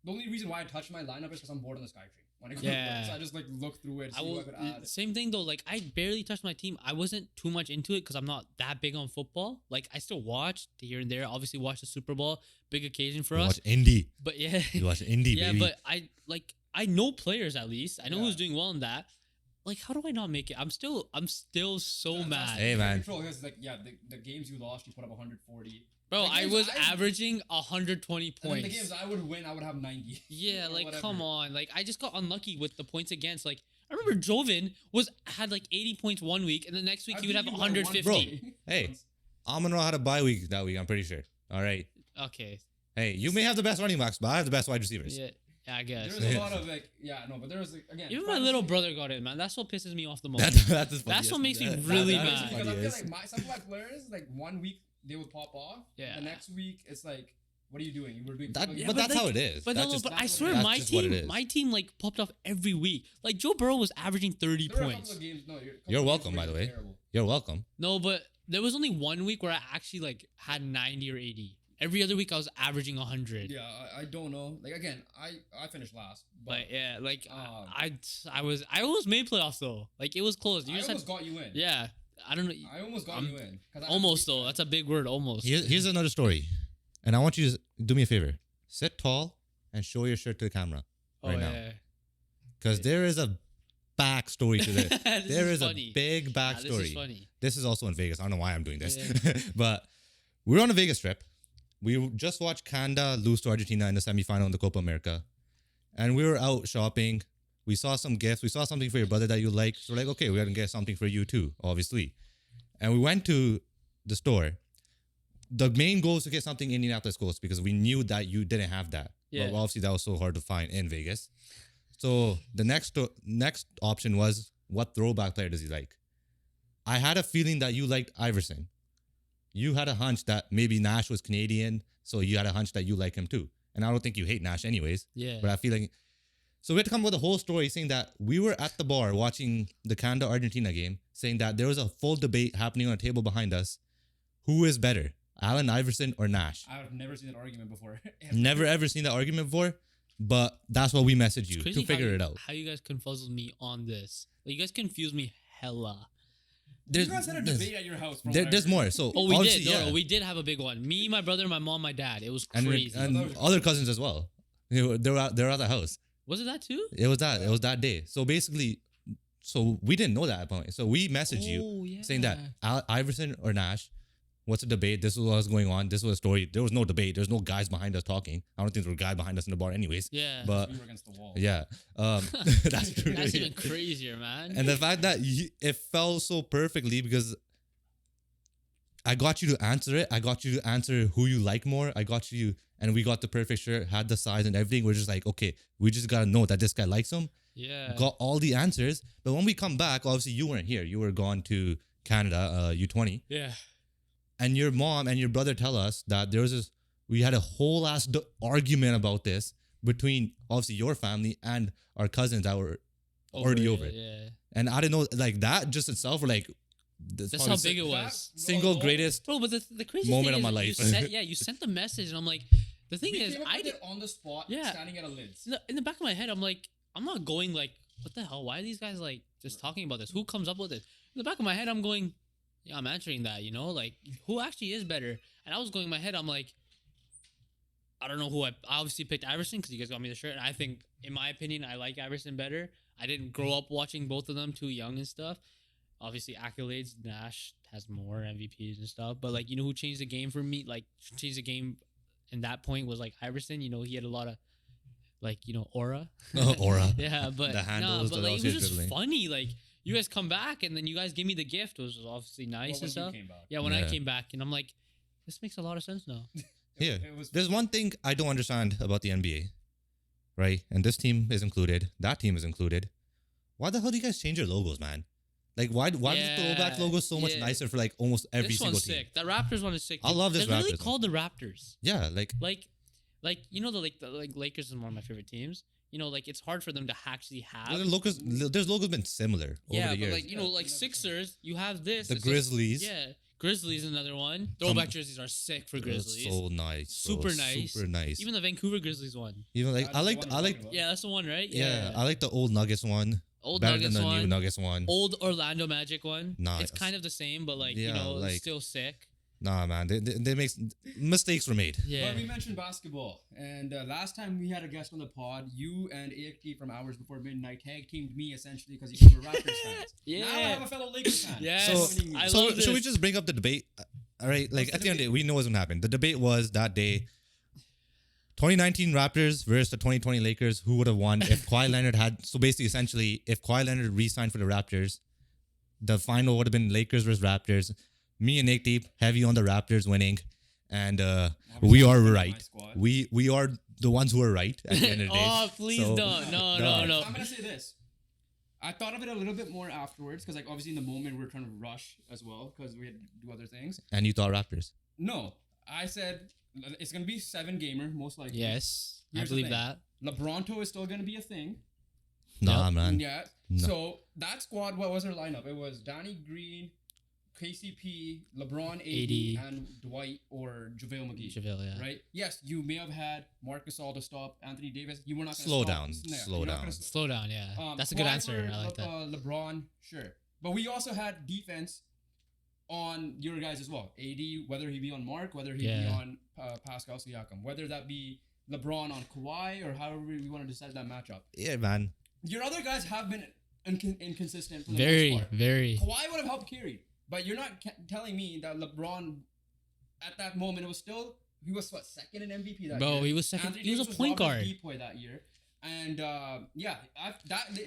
Speaker 2: The only reason why I touch my lineup is because I'm bored on the Sky Tree. When I go to
Speaker 1: Yeah.
Speaker 2: work, so I just like look through it, see
Speaker 1: I
Speaker 2: what
Speaker 1: will.
Speaker 2: I could add.
Speaker 1: Same thing though. Like I barely touched my team. I wasn't too much into it because I'm not that big on football. Like I still watched here and there. Obviously, watch the Super Bowl, big occasion for
Speaker 3: You
Speaker 1: us.
Speaker 3: watch Indy.
Speaker 1: But yeah,
Speaker 3: You watch Indy,
Speaker 1: yeah.
Speaker 3: baby.
Speaker 1: But I know players at least. I know
Speaker 2: Yeah.
Speaker 1: who's doing well in that. Like, how do I not make it? I'm still so
Speaker 2: That's
Speaker 1: mad.
Speaker 3: Hey, man.
Speaker 2: Control because like the games you lost, you put up 140.
Speaker 1: Bro,
Speaker 2: The
Speaker 1: I
Speaker 2: games
Speaker 1: was
Speaker 2: I-
Speaker 1: averaging 120
Speaker 2: And then
Speaker 1: points.
Speaker 2: the games I would win, I would have 90.
Speaker 1: Yeah,
Speaker 2: or
Speaker 1: like
Speaker 2: whatever.
Speaker 1: come on. Like I just got unlucky with the points against. Like I remember Jovan had like 80 points one week, and the next week
Speaker 2: I
Speaker 1: he would have
Speaker 2: beat you by
Speaker 1: 150.
Speaker 2: Bro.
Speaker 3: Hey. Amon-Ra had a bye week that week, I'm pretty sure. All right.
Speaker 1: Okay.
Speaker 3: Hey, you may have the best running backs, but I have the best wide receivers.
Speaker 1: Yeah, I guess.
Speaker 2: There's a lot of like, but there was like, again.
Speaker 1: Even my little brother got it, man. That's what pisses me off the most.
Speaker 3: That's as funny
Speaker 1: That's
Speaker 3: as-
Speaker 1: what makes me
Speaker 3: that-
Speaker 1: really
Speaker 3: that is
Speaker 1: mad.
Speaker 2: Because
Speaker 3: funny
Speaker 2: I feel
Speaker 3: as-
Speaker 2: like some of my players, like 1 week they would pop off.
Speaker 1: Yeah.
Speaker 2: The next week it's like, what are you doing? You were doing.
Speaker 3: That-
Speaker 2: fucking-
Speaker 3: but that's how it is.
Speaker 1: But,
Speaker 3: That's
Speaker 1: no,
Speaker 3: just-
Speaker 1: but I
Speaker 2: that's
Speaker 1: swear
Speaker 3: that's
Speaker 1: my
Speaker 3: just what it
Speaker 1: team,
Speaker 3: is.
Speaker 1: my team like popped off every week. Like Joe Burrow was averaging 30
Speaker 2: There were a couple
Speaker 1: points.
Speaker 2: of games. No,
Speaker 3: You're welcome, by the way.
Speaker 2: Terrible.
Speaker 3: You're welcome.
Speaker 1: No, but there was only 1 week where I actually like had 90 or 80. Every other week I was averaging 100.
Speaker 2: Yeah, I don't know. Like again, I finished last,
Speaker 1: But yeah, like
Speaker 2: Um,
Speaker 1: I almost made playoffs though. Like it was close. You
Speaker 2: I
Speaker 1: just
Speaker 2: almost
Speaker 1: had,
Speaker 2: got you in.
Speaker 1: yeah. I don't know.
Speaker 2: I almost got
Speaker 1: I'm-
Speaker 2: you in. 'Cause I
Speaker 1: Almost
Speaker 2: had to
Speaker 1: though.
Speaker 2: beat
Speaker 1: That's a big word. Almost.
Speaker 3: Here's another story. And I want you to do me a favor. Sit tall and show your shirt to the camera right now.
Speaker 1: yeah.
Speaker 3: Because there is a backstory to this.
Speaker 1: This
Speaker 3: There
Speaker 1: is
Speaker 3: is a
Speaker 1: funny.
Speaker 3: big
Speaker 1: This is
Speaker 3: backstory.
Speaker 1: funny.
Speaker 3: This is also in Vegas. I don't know why I'm doing this. But we were on a Vegas trip. We just watched Canada lose to Argentina in the semifinal in the Copa America. And we were out shopping. We saw some gifts. We saw something for your brother that you like. So we're like, okay, we're going to get something for you too, obviously. And we went to the store. The main goal was to get something Indianapolis Colts because we knew that you didn't have that.
Speaker 1: Yeah.
Speaker 3: But obviously that was so hard to find in Vegas. So the next option was, what throwback player does he like? I had a feeling that you liked Iverson. You had a hunch that maybe Nash was Canadian, so you had a hunch that you like him too. And I don't think you hate Nash anyways.
Speaker 1: Yeah.
Speaker 3: But I feel like... So we had to come up with a whole story saying that we were at the bar watching the Canada-Argentina game, saying that there was a full debate happening on a table behind us. Who is better, Allen Iverson or Nash?
Speaker 2: I've never seen that argument before.
Speaker 3: Never ever seen that argument before, but that's what we messaged you
Speaker 1: It's
Speaker 3: to
Speaker 1: crazy
Speaker 3: figure it out.
Speaker 1: How you guys confuzzled me on this? Like, you guys confused me hella.
Speaker 2: You guys had a debate at your house. Bro.
Speaker 3: There's more. So
Speaker 1: Oh, we
Speaker 3: obviously,
Speaker 1: did.
Speaker 3: yeah.
Speaker 1: No, we did have a big one. Me, my brother, my mom, my dad. It was
Speaker 3: and
Speaker 1: crazy.
Speaker 3: and other cousins as well. They were at the house.
Speaker 1: Was it that too?
Speaker 3: It was that day. So basically, we didn't know that at that point. So we messaged you
Speaker 1: Oh, yeah.
Speaker 3: saying that Iverson or Nash. what's the debate? This is what was going on. This was a story. There was no debate. There's no guys behind us talking. I don't think there were guys behind us in the bar anyways.
Speaker 1: Yeah.
Speaker 3: But
Speaker 2: We were against the wall.
Speaker 3: yeah, that's true.
Speaker 1: That's even crazier, man.
Speaker 3: And the fact that it fell so perfectly because I got you to answer it. I got you to answer who you like more. I got you, and we got the perfect shirt, had the size and everything. We're just like, okay, we just got to know that this guy likes him.
Speaker 1: Yeah.
Speaker 3: Got all the answers. But when we come back, obviously you weren't here. You were gone to Canada, U20.
Speaker 1: Yeah.
Speaker 3: And your mom and your brother tell us that there was this, we had a whole ass argument about this between obviously your family and our cousins that were already over it.
Speaker 1: Yeah.
Speaker 3: And I didn't know, like that just itself, were like,
Speaker 1: That's how big it was.
Speaker 3: Single greatest
Speaker 1: Bro, but the crazy
Speaker 3: moment
Speaker 1: thing
Speaker 3: of my
Speaker 1: is
Speaker 3: life.
Speaker 1: you sent the message, and I'm like, the thing
Speaker 2: We
Speaker 1: is,
Speaker 2: came up
Speaker 1: I
Speaker 2: with
Speaker 1: did
Speaker 2: it on the spot,
Speaker 1: Yeah.
Speaker 2: standing at a lids.
Speaker 1: in the back of my head, I'm like, I'm not going like, what the hell? Why are these guys like just talking about this? Who comes up with it? In the back of my head, I'm going, yeah, I'm answering that, you know, like who actually is better? And I was going in my head, I'm like, I don't know who I obviously picked Iverson because you guys got me the shirt, and I think, in my opinion, I like Iverson better. I didn't grow up watching both of them, too young and stuff. Obviously, accolades, Nash has more MVPs and stuff, but like, you know who changed the game for me? Like, changed the game in that point was like Iverson. You know, he had a lot of like, you know, aura.
Speaker 3: aura.
Speaker 1: Yeah, but
Speaker 3: The handles,
Speaker 1: but
Speaker 3: the
Speaker 1: like, it was just
Speaker 3: dribbling.
Speaker 1: funny. Like, you guys come back and then you guys give me the gift, which was obviously nice and stuff. Yeah, when I
Speaker 3: Yeah.
Speaker 1: came back, and I'm like, this makes a lot of sense now.
Speaker 3: Yeah.
Speaker 2: It was
Speaker 3: There's one thing I don't understand about the NBA, right? And this team is included. That team is included. Why the hell do you guys change your logos, man? Like, why is the throwback logo so much
Speaker 1: yeah.
Speaker 3: nicer for like almost every
Speaker 1: This
Speaker 3: single
Speaker 1: one's
Speaker 3: team?
Speaker 1: sick. The Raptors one is sick.
Speaker 3: I love this
Speaker 1: They're literally
Speaker 3: Raptors one.
Speaker 1: called the Raptors.
Speaker 3: Yeah, like
Speaker 1: Like you know the Lakers is one of my favorite teams. You know, like it's hard for them to actually have.
Speaker 3: there's logos been similar over
Speaker 1: Yeah,
Speaker 3: the
Speaker 1: but
Speaker 3: years.
Speaker 1: like, you know, like Sixers, you have this.
Speaker 3: The
Speaker 1: it's
Speaker 3: Grizzlies.
Speaker 1: Like, yeah, Grizzlies another one. Throwback jerseys are sick for Grizzlies.
Speaker 3: So nice, bro.
Speaker 1: Super nice.
Speaker 3: Super nice.
Speaker 1: Even the Vancouver Grizzlies one.
Speaker 3: Even like
Speaker 2: That's
Speaker 3: I
Speaker 2: the
Speaker 3: like
Speaker 2: one
Speaker 3: I
Speaker 2: we're
Speaker 3: like
Speaker 2: talking about.
Speaker 1: Yeah, that's the one, right?
Speaker 3: yeah, I like the old Nuggets one.
Speaker 1: Old
Speaker 3: better
Speaker 1: Nuggets
Speaker 3: than the
Speaker 1: one.
Speaker 3: new Nuggets one.
Speaker 1: Old Orlando Magic one.
Speaker 3: Nah,
Speaker 1: It's kind of the same, but like, you
Speaker 3: yeah,
Speaker 1: know,
Speaker 3: like-
Speaker 1: still sick.
Speaker 3: Nah, man, they make mistakes were made.
Speaker 1: Yeah.
Speaker 2: But we mentioned basketball, and last time we had a guest on the pod, you and AXT from Hours Before Midnight tag teamed me essentially because you guys were Raptors fans.
Speaker 1: Yeah.
Speaker 2: Now I have a fellow Lakers fan.
Speaker 1: Yes.
Speaker 2: joining me.
Speaker 1: I
Speaker 3: So
Speaker 1: love
Speaker 3: should we
Speaker 1: this.
Speaker 3: just bring up the debate? All right, like
Speaker 2: What's
Speaker 3: at
Speaker 2: the
Speaker 3: the end of the
Speaker 2: debate?
Speaker 3: day, we know what's gonna happen. The debate was that day. 2019 Raptors versus the 2020 Lakers. Who would have won if Kawhi Leonard had? So basically, essentially, if Kawhi Leonard re-signed for the Raptors, the final would have been Lakers versus Raptors. Me and Nick Deep heavy on the Raptors winning, and we are
Speaker 2: my
Speaker 3: right.
Speaker 2: squad.
Speaker 3: We are the ones who are right at the end of the day.
Speaker 1: Oh, please
Speaker 3: So-
Speaker 1: don't. No.
Speaker 2: I'm gonna say this. I thought of it a little bit more afterwards because, like, obviously in the moment we were trying to rush as well because we had to do other things.
Speaker 3: And you thought Raptors?
Speaker 2: No, I said it's gonna be 7-gamer most likely.
Speaker 1: Yes, I
Speaker 2: Here's the
Speaker 1: believe
Speaker 2: thing.
Speaker 1: that.
Speaker 2: LeBronto is still gonna be a thing.
Speaker 3: Nah,
Speaker 1: Yep.
Speaker 3: man.
Speaker 2: Yeah.
Speaker 3: No.
Speaker 2: So that squad, what was their lineup? It was Danny Green, KCP, LeBron, AD,
Speaker 1: AD.
Speaker 2: and Dwight or JaVale McGee.
Speaker 1: JaVale, yeah.
Speaker 2: Right? Yes, you may have had Marcus Gasol to stop Anthony Davis. You were not going to
Speaker 3: Slow
Speaker 2: stop.
Speaker 3: down.
Speaker 2: Yeah,
Speaker 3: Slow
Speaker 2: you're not
Speaker 3: down.
Speaker 2: gonna
Speaker 1: Slow down, yeah. That's a good
Speaker 2: Kawhi
Speaker 1: answer.
Speaker 2: for
Speaker 1: I like that.
Speaker 2: LeBron, sure. But we also had defense on your guys as well. AD, whether he be on Mark, whether he be
Speaker 1: Yeah.
Speaker 2: on Pascal Siakam, whether that be LeBron on Kawhi or however we want to decide that matchup.
Speaker 3: Yeah, man.
Speaker 2: Your other guys have been inconsistent for the
Speaker 1: Very,
Speaker 2: most part.
Speaker 1: very.
Speaker 2: Kawhi would have helped carry, but you're not telling me that LeBron at that moment he was what, second in MVP that year.
Speaker 1: Bro, he was second.
Speaker 2: Anthony
Speaker 1: He was a
Speaker 2: Davis
Speaker 1: point
Speaker 2: Robert
Speaker 1: guard.
Speaker 2: Depoy that year, and the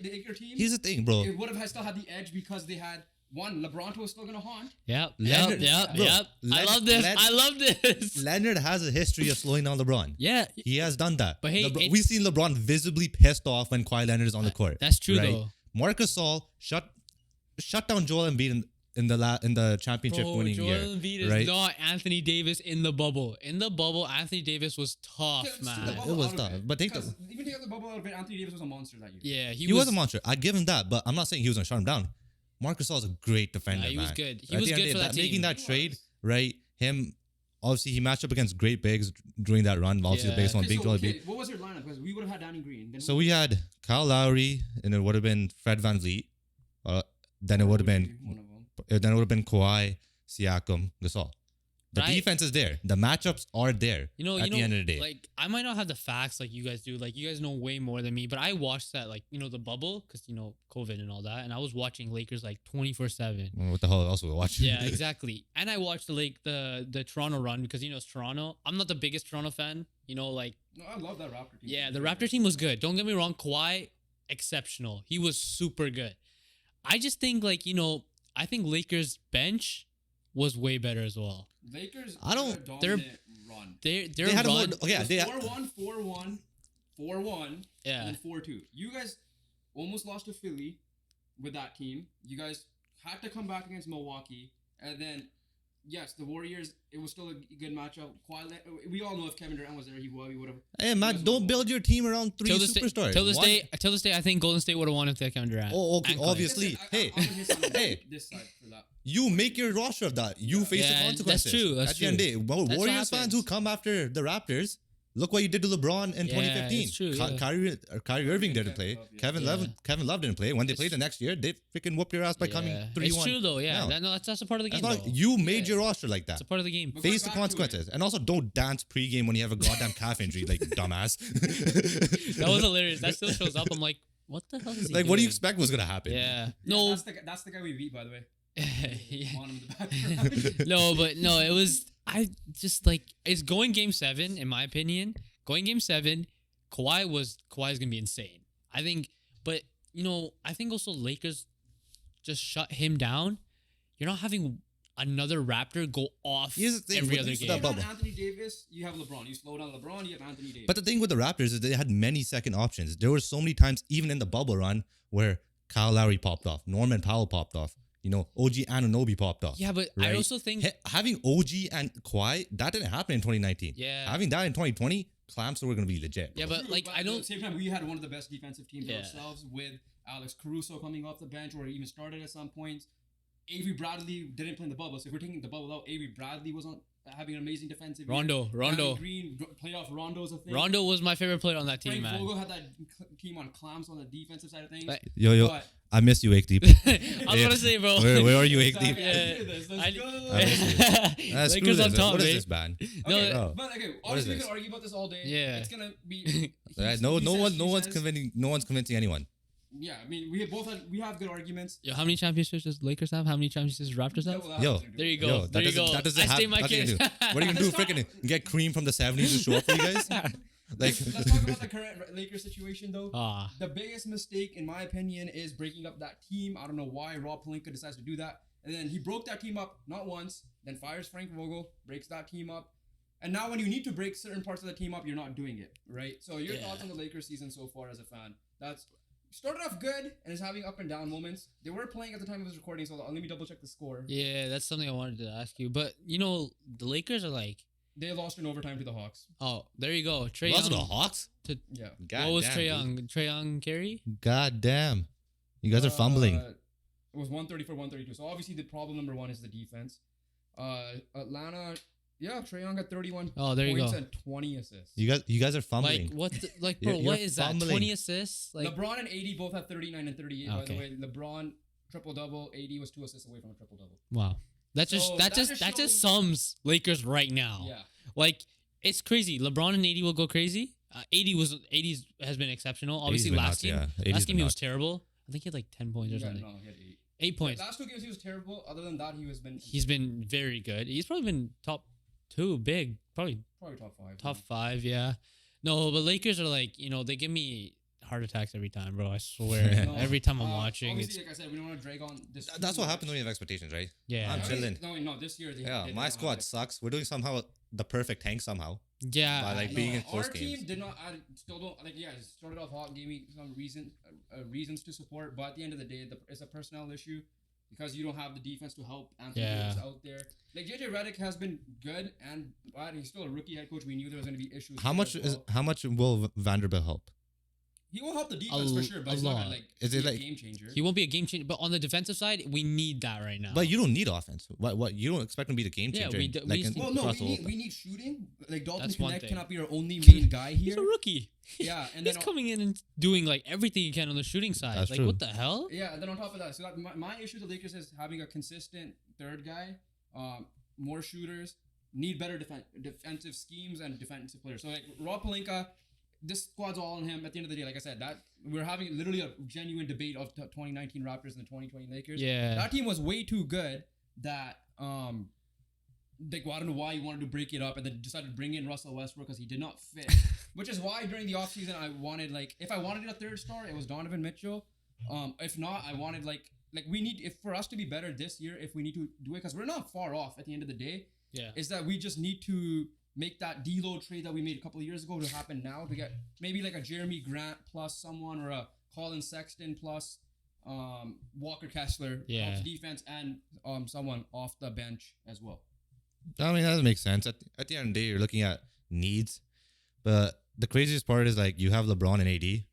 Speaker 2: Laker team.
Speaker 3: Here's the thing, bro.
Speaker 2: It would have still had the edge because they had one. LeBron was still gonna haunt.
Speaker 1: Yep.
Speaker 3: Leonard- bro,
Speaker 1: I love this. I love this.
Speaker 3: Leonard has a history of slowing down LeBron.
Speaker 1: Yeah.
Speaker 3: He has done that.
Speaker 1: But hey,
Speaker 3: we've seen LeBron visibly pissed off when Kawhi Leonard is on the court.
Speaker 1: That's true, though.
Speaker 3: Marcus Gasol shut down Joel Embiid in the championship
Speaker 1: Bro,
Speaker 3: winning
Speaker 1: Joel
Speaker 3: year.
Speaker 1: Embiid is
Speaker 3: right?
Speaker 1: not Anthony Davis in the bubble. In the bubble, Anthony Davis was tough,
Speaker 2: Take the
Speaker 1: man.
Speaker 2: bubble
Speaker 3: It was
Speaker 2: out of
Speaker 3: tough,
Speaker 2: it,
Speaker 3: but take the-
Speaker 2: because even take out the bubble out of it, Anthony Davis was a monster that year.
Speaker 1: Yeah,
Speaker 3: He was a monster. I give him that, but I'm not saying he was gonna shut him down. Marcus Gasol is a great defender.
Speaker 1: Yeah, he was
Speaker 3: man.
Speaker 1: good. He
Speaker 3: At
Speaker 1: was
Speaker 3: the end
Speaker 1: good
Speaker 3: of
Speaker 1: for
Speaker 3: the day,
Speaker 1: that team.
Speaker 3: making that
Speaker 2: He
Speaker 3: trade,
Speaker 2: was.
Speaker 3: right? Him, obviously, he matched up against great bigs during that run. Obviously,
Speaker 1: Yeah.
Speaker 3: based on
Speaker 2: Okay,
Speaker 3: big
Speaker 2: so,
Speaker 3: Joel
Speaker 2: okay,
Speaker 3: Embiid.
Speaker 2: what was your lineup? Because we would have had Danny Green. Then
Speaker 3: So we had Kyle Lowry, and it would have been Fred VanVleet. Then it would have been
Speaker 2: one of them.
Speaker 3: Kawhi, Siakam, Gasol. The defense is there. The matchups are there.
Speaker 1: You know,
Speaker 3: at the end of the day.
Speaker 1: like I might not have the facts like you guys do. Like you guys know way more than me. But I watched that, like, you know, the bubble, because, you know, COVID and all that, and I was watching Lakers like 24/7.
Speaker 3: What the hell else we watching?
Speaker 1: Yeah, exactly. And I watched the Toronto run, because, you know, it's Toronto. I'm not the biggest Toronto fan. You know, like,
Speaker 2: No, I love that Raptor team.
Speaker 1: yeah, the Raptor team was good. Don't get me wrong. Kawhi, exceptional. He was super good. I just think, like, you know, I think Lakers bench was way better as well.
Speaker 2: Lakers.
Speaker 3: I don't-
Speaker 2: had a
Speaker 1: they're-
Speaker 2: dominant run.
Speaker 1: Their
Speaker 3: They had a more.
Speaker 1: run,
Speaker 3: Yeah, they.
Speaker 2: 4-1, 4-1, 4-1,
Speaker 1: yeah.
Speaker 2: and 4-2. You guys almost lost to Philly with that team. You guys had to come back against Milwaukee, and then yes, the Warriors. It was still a good matchup. We all know if Kevin Durant was there, he would have.
Speaker 3: Hey man, don't build your team around three superstars.
Speaker 1: Till this
Speaker 3: One-
Speaker 1: day, I think Golden State would have won if they had Kevin Durant.
Speaker 3: Oh, okay,
Speaker 1: And Klay.
Speaker 3: obviously. Hey,
Speaker 2: I'm on his side on
Speaker 3: hey.
Speaker 2: this side for that.
Speaker 3: you make your roster of that. You face the
Speaker 1: Yeah,
Speaker 3: consequences.
Speaker 1: that's true, that's
Speaker 3: At the end of the day, well,
Speaker 1: That's what
Speaker 3: Warriors fans
Speaker 1: happens.
Speaker 3: who come after the Raptors, look what you did to LeBron in
Speaker 1: Yeah,
Speaker 3: 2015.
Speaker 1: it's true, yeah.
Speaker 3: Kyrie Irving didn't play.
Speaker 2: Kevin Love, yeah.
Speaker 3: Kevin Love didn't play. When they played the next year, they freaking whooped your ass by coming 3-1.
Speaker 1: It's true though, yeah.
Speaker 3: No.
Speaker 1: That's a part of the game.
Speaker 3: That's not,
Speaker 1: though.
Speaker 3: you made
Speaker 2: Yeah.
Speaker 3: your roster like that.
Speaker 1: It's a part of the game.
Speaker 2: But
Speaker 3: Face
Speaker 2: going
Speaker 3: the
Speaker 2: back to
Speaker 3: consequences. And also don't dance pregame when you have a goddamn calf injury, like dumbass.
Speaker 1: That was hilarious. That still shows up. I'm like, what the hell is he
Speaker 3: Like, what do you
Speaker 1: doing?
Speaker 3: expect was gonna happen?
Speaker 1: Yeah.
Speaker 2: Yeah,
Speaker 1: No.
Speaker 2: that's the guy we beat, by the way.
Speaker 1: Yeah.
Speaker 2: On him in the background.
Speaker 1: No, but no, it was. I just like it's going game 7 in my opinion. Going game 7, Kawhi's gonna be insane. I think, but you know, I think also Lakers just shut him down. You're not having another Raptor go off
Speaker 3: Here's the thing,
Speaker 1: every
Speaker 3: with
Speaker 1: other
Speaker 3: this-
Speaker 1: game.
Speaker 3: that
Speaker 2: You
Speaker 3: bubble.
Speaker 2: have Anthony Davis, you have LeBron. You slow down LeBron, you have Anthony Davis.
Speaker 3: But the thing with the Raptors is they had many second options. There were so many times, even in the bubble run, where Kyle Lowry popped off, Norman Powell popped off, you know, OG Anunoby popped off.
Speaker 1: Yeah, but I
Speaker 3: Right.
Speaker 1: also think
Speaker 3: Having OG and Kawhi, that didn't happen in 2019.
Speaker 1: Yeah.
Speaker 3: Having that in 2020, clamps were going to be legit.
Speaker 1: yeah,
Speaker 3: bro.
Speaker 1: but like I
Speaker 2: at
Speaker 1: don't.
Speaker 2: the same time, we had one of the best defensive teams
Speaker 1: Yeah.
Speaker 2: ourselves with Alex Caruso coming off the bench, or even started at some points. Avery Bradley didn't play in the bubble, so if we're taking the bubble out, Avery Bradley was on having an amazing defensive. year.
Speaker 1: Rondo.
Speaker 2: Danny Green playoff Rondo's a thing.
Speaker 1: Rondo was my favorite player on that team,
Speaker 2: Frank
Speaker 1: man.
Speaker 2: Vogel had that team on clamps on the defensive side of things.
Speaker 1: Like-
Speaker 3: Yo,
Speaker 2: But-
Speaker 3: I miss you, Ake Deep.
Speaker 1: I was gonna say, bro.
Speaker 3: Where are you, Ake Deep?
Speaker 2: Exactly.
Speaker 1: Yeah.
Speaker 2: Let's do this.
Speaker 1: I-
Speaker 2: Let's go.
Speaker 3: I miss you. Screw
Speaker 1: Lakers on
Speaker 3: this.
Speaker 1: top,
Speaker 3: What is
Speaker 1: babe.
Speaker 3: this, man?
Speaker 1: No,
Speaker 2: Okay,
Speaker 3: Oh.
Speaker 2: but okay,
Speaker 3: What is
Speaker 2: obviously we
Speaker 3: this?
Speaker 2: can argue about this all day.
Speaker 1: Yeah.
Speaker 2: It's gonna be.
Speaker 3: Right,
Speaker 2: he
Speaker 3: no
Speaker 2: says,
Speaker 3: one's
Speaker 2: she says.
Speaker 3: convincing. No one's convincing anyone.
Speaker 2: Yeah, I mean, we have good arguments.
Speaker 1: Yo, how many championships does Lakers have? How many championships does Raptors have?
Speaker 2: That will have
Speaker 3: Yo.
Speaker 2: nothing to do
Speaker 1: There you
Speaker 2: with
Speaker 1: go.
Speaker 3: Yo,
Speaker 1: there you go.
Speaker 3: that doesn't
Speaker 1: I
Speaker 3: have
Speaker 1: stay my
Speaker 3: nothing to
Speaker 1: kids.
Speaker 3: do. What are you gonna do? Freaking get Cream from the 70s to show up for you guys? Like,
Speaker 2: Let's talk about the current Lakers situation, though.
Speaker 1: Ah,
Speaker 2: The biggest mistake, in my opinion, is breaking up that team. I don't know why Rob Pelinka decides to do that. And then he broke that team up not once, then fires Frank Vogel, breaks that team up. And now when you need to break certain parts of the team up, you're not doing it, right? So your
Speaker 1: Yeah.
Speaker 2: thoughts on the Lakers season so far as a fan? That's started off good and is having up and down moments. They were playing at the time of this recording, so let me double check the score.
Speaker 1: yeah, that's something I wanted to ask you. But you know, the Lakers are like,
Speaker 2: They lost in overtime to the Hawks.
Speaker 1: oh, there you go. Trey
Speaker 3: lost
Speaker 1: Young.
Speaker 3: to the Hawks?
Speaker 2: Yeah.
Speaker 3: God
Speaker 1: What was
Speaker 3: damn,
Speaker 1: Trey
Speaker 3: dude.
Speaker 1: Young? Trey Young carry?
Speaker 3: God damn. You guys are fumbling.
Speaker 2: It was 134, 132. So obviously the problem number one is the defense. Atlanta, yeah, Trae Young got 31
Speaker 1: Oh, there you
Speaker 2: points
Speaker 1: go.
Speaker 2: and 20 assists.
Speaker 3: You guys are fumbling.
Speaker 1: Like what? Like
Speaker 3: You're-
Speaker 1: bro, what
Speaker 3: you're
Speaker 1: is that?
Speaker 3: fumbling.
Speaker 1: 20 assists? Like
Speaker 2: LeBron and AD both have 39 and 38. By
Speaker 1: Okay.
Speaker 2: the way, LeBron triple double. AD was 2 assists away from a triple double.
Speaker 1: wow. That just
Speaker 2: So
Speaker 1: that
Speaker 2: that
Speaker 1: just
Speaker 2: just
Speaker 1: that just
Speaker 2: shows-
Speaker 1: sums Lakers right now.
Speaker 2: Yeah.
Speaker 1: Like it's crazy. LeBron and AD will go crazy. AD has been exceptional. Obviously,
Speaker 3: been
Speaker 1: last
Speaker 3: nuts,
Speaker 1: game,
Speaker 3: yeah. 80's
Speaker 1: last game
Speaker 3: been
Speaker 1: he was
Speaker 3: nuts.
Speaker 1: terrible. I think he had like 10 points or
Speaker 2: Yeah,
Speaker 1: something.
Speaker 2: no, he had 8.
Speaker 1: 8 points.
Speaker 2: Last 2 games he was terrible. Other than that,
Speaker 1: He's been very good. He's probably been top 2, big, probably
Speaker 2: probably top 5.
Speaker 1: top 5. Yeah. No, but Lakers are like, you know, they give me heart attacks every time, bro. I swear.
Speaker 2: No,
Speaker 1: Every time I'm watching,
Speaker 2: Obviously,
Speaker 1: it's
Speaker 2: like I said, we don't want to drag on this.
Speaker 3: That's what happens when you have expectations, right?
Speaker 1: yeah,
Speaker 3: I'm chilling.
Speaker 2: No, this year they.
Speaker 3: Yeah,
Speaker 2: they
Speaker 3: my
Speaker 2: did not
Speaker 3: squad
Speaker 2: have it.
Speaker 3: sucks. We're doing somehow the perfect tank somehow.
Speaker 1: yeah.
Speaker 3: By, like, being in close
Speaker 2: our
Speaker 3: games.
Speaker 2: team did not. I still don't like. Yeah, it started off hot, gave me some reasons to support, but at the end of the day, it's a personnel issue because you don't have the defense to help Anthony
Speaker 1: Yeah.
Speaker 2: Davis out there. Like JJ Redick has been good, and but he's still a rookie head coach. We knew there was going to be issues.
Speaker 3: How
Speaker 2: there
Speaker 3: much
Speaker 2: as
Speaker 3: is
Speaker 2: well.
Speaker 3: how much will Vanderbilt help?
Speaker 2: He will help the defense for sure, but
Speaker 1: a
Speaker 2: it's not
Speaker 1: lot.
Speaker 2: gonna, like
Speaker 3: Is it
Speaker 2: be a
Speaker 3: like-
Speaker 2: game changer?
Speaker 1: He won't be a game changer, but on the defensive side, we need that right now.
Speaker 3: But you don't need offense. What you don't expect him to be the game
Speaker 1: Yeah,
Speaker 3: changer?
Speaker 1: we do-
Speaker 3: like
Speaker 1: we-
Speaker 3: in-
Speaker 2: Well, no,
Speaker 3: across the whole-
Speaker 2: we need shooting. Like Dalton
Speaker 1: That's one
Speaker 2: Connect
Speaker 1: thing.
Speaker 2: cannot be our only main guy
Speaker 1: he's
Speaker 2: here.
Speaker 1: a rookie.
Speaker 2: Yeah, and
Speaker 1: He's
Speaker 2: then
Speaker 1: coming in and doing like everything he can on the shooting side.
Speaker 3: That's
Speaker 1: like
Speaker 3: true.
Speaker 1: what the hell?
Speaker 2: yeah, and then on top of that, so my issue with the Lakers is having a consistent third guy, more shooters, need better defensive schemes and defensive players. So like Rob Pelinka, this squad's all on him. At the end of the day, like I said, that we're having literally a genuine debate of 2019 Raptors and the 2020 Lakers.
Speaker 1: Yeah.
Speaker 2: That team was way too good that like, well, I don't know why you wanted to break it up and then decided to bring in Russell Westbrook because he did not fit. Which is why during the offseason I wanted, like, if I wanted a third star, it was Donovan Mitchell. If not, I wanted like we need, if for us to be better this year, if we need to do it, because we're not far off at the end of the day.
Speaker 1: Yeah.
Speaker 2: Is that we just need to make that D'Lo trade that we made a couple of years ago to happen now to get maybe like a Jeremy Grant plus someone or a Colin Sexton plus Walker Kessler off defense and someone off the bench as well.
Speaker 3: I mean, that doesn't make sense. At the end of the day, you're looking at needs. But the craziest part is, like, you have LeBron and AD.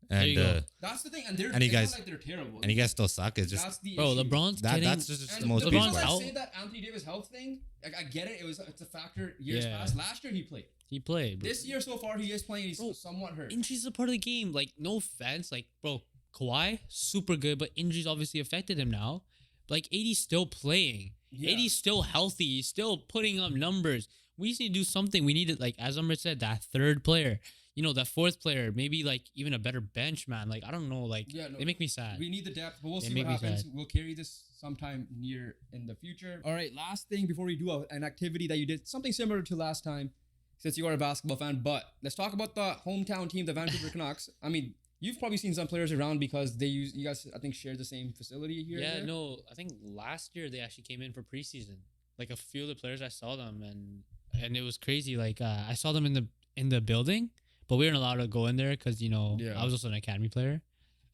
Speaker 3: And
Speaker 2: that's the thing. And they're,
Speaker 3: and you
Speaker 2: it's
Speaker 3: guys,
Speaker 2: not like they're terrible.
Speaker 3: And you guys still suck. It's just...
Speaker 2: That's the
Speaker 1: bro,
Speaker 2: issue.
Speaker 1: LeBron's
Speaker 3: that's just
Speaker 2: and
Speaker 3: the most
Speaker 2: the
Speaker 3: piece.
Speaker 2: reason
Speaker 1: LeBron's
Speaker 2: I
Speaker 1: out.
Speaker 2: say that Anthony Davis health thing, like, I get it. It's a factor years past. Last year he played.
Speaker 1: He played. Bro.
Speaker 2: This year so far he is playing. He's somewhat hurt.
Speaker 1: Injuries are part of the game. Like, no offense. Like, bro, Kawhi, super good, but injuries obviously affected him now. Like, AD's still playing.
Speaker 2: Yeah.
Speaker 1: AD's still healthy. He's still putting up numbers. We just need to do something. We need to, like, as Umar said, that third player. You know, that fourth player, maybe like even a better bench, man. Like, I don't know, like, they make me sad.
Speaker 2: We need the depth, but we'll see what happens. We'll carry this sometime near in the future. All right, last thing before we do an activity that you did, something similar to last time, since you are a basketball fan, but let's talk about the hometown team, the Vancouver Canucks. I mean, you've probably seen some players around because you guys, I think, share the same facility here.
Speaker 1: Yeah, no, I think last year they actually came in for preseason. Like, a few of the players, I saw them, and it was crazy. Like, I saw them in the building. But we weren't allowed to go in there because, you know, I was also an academy player.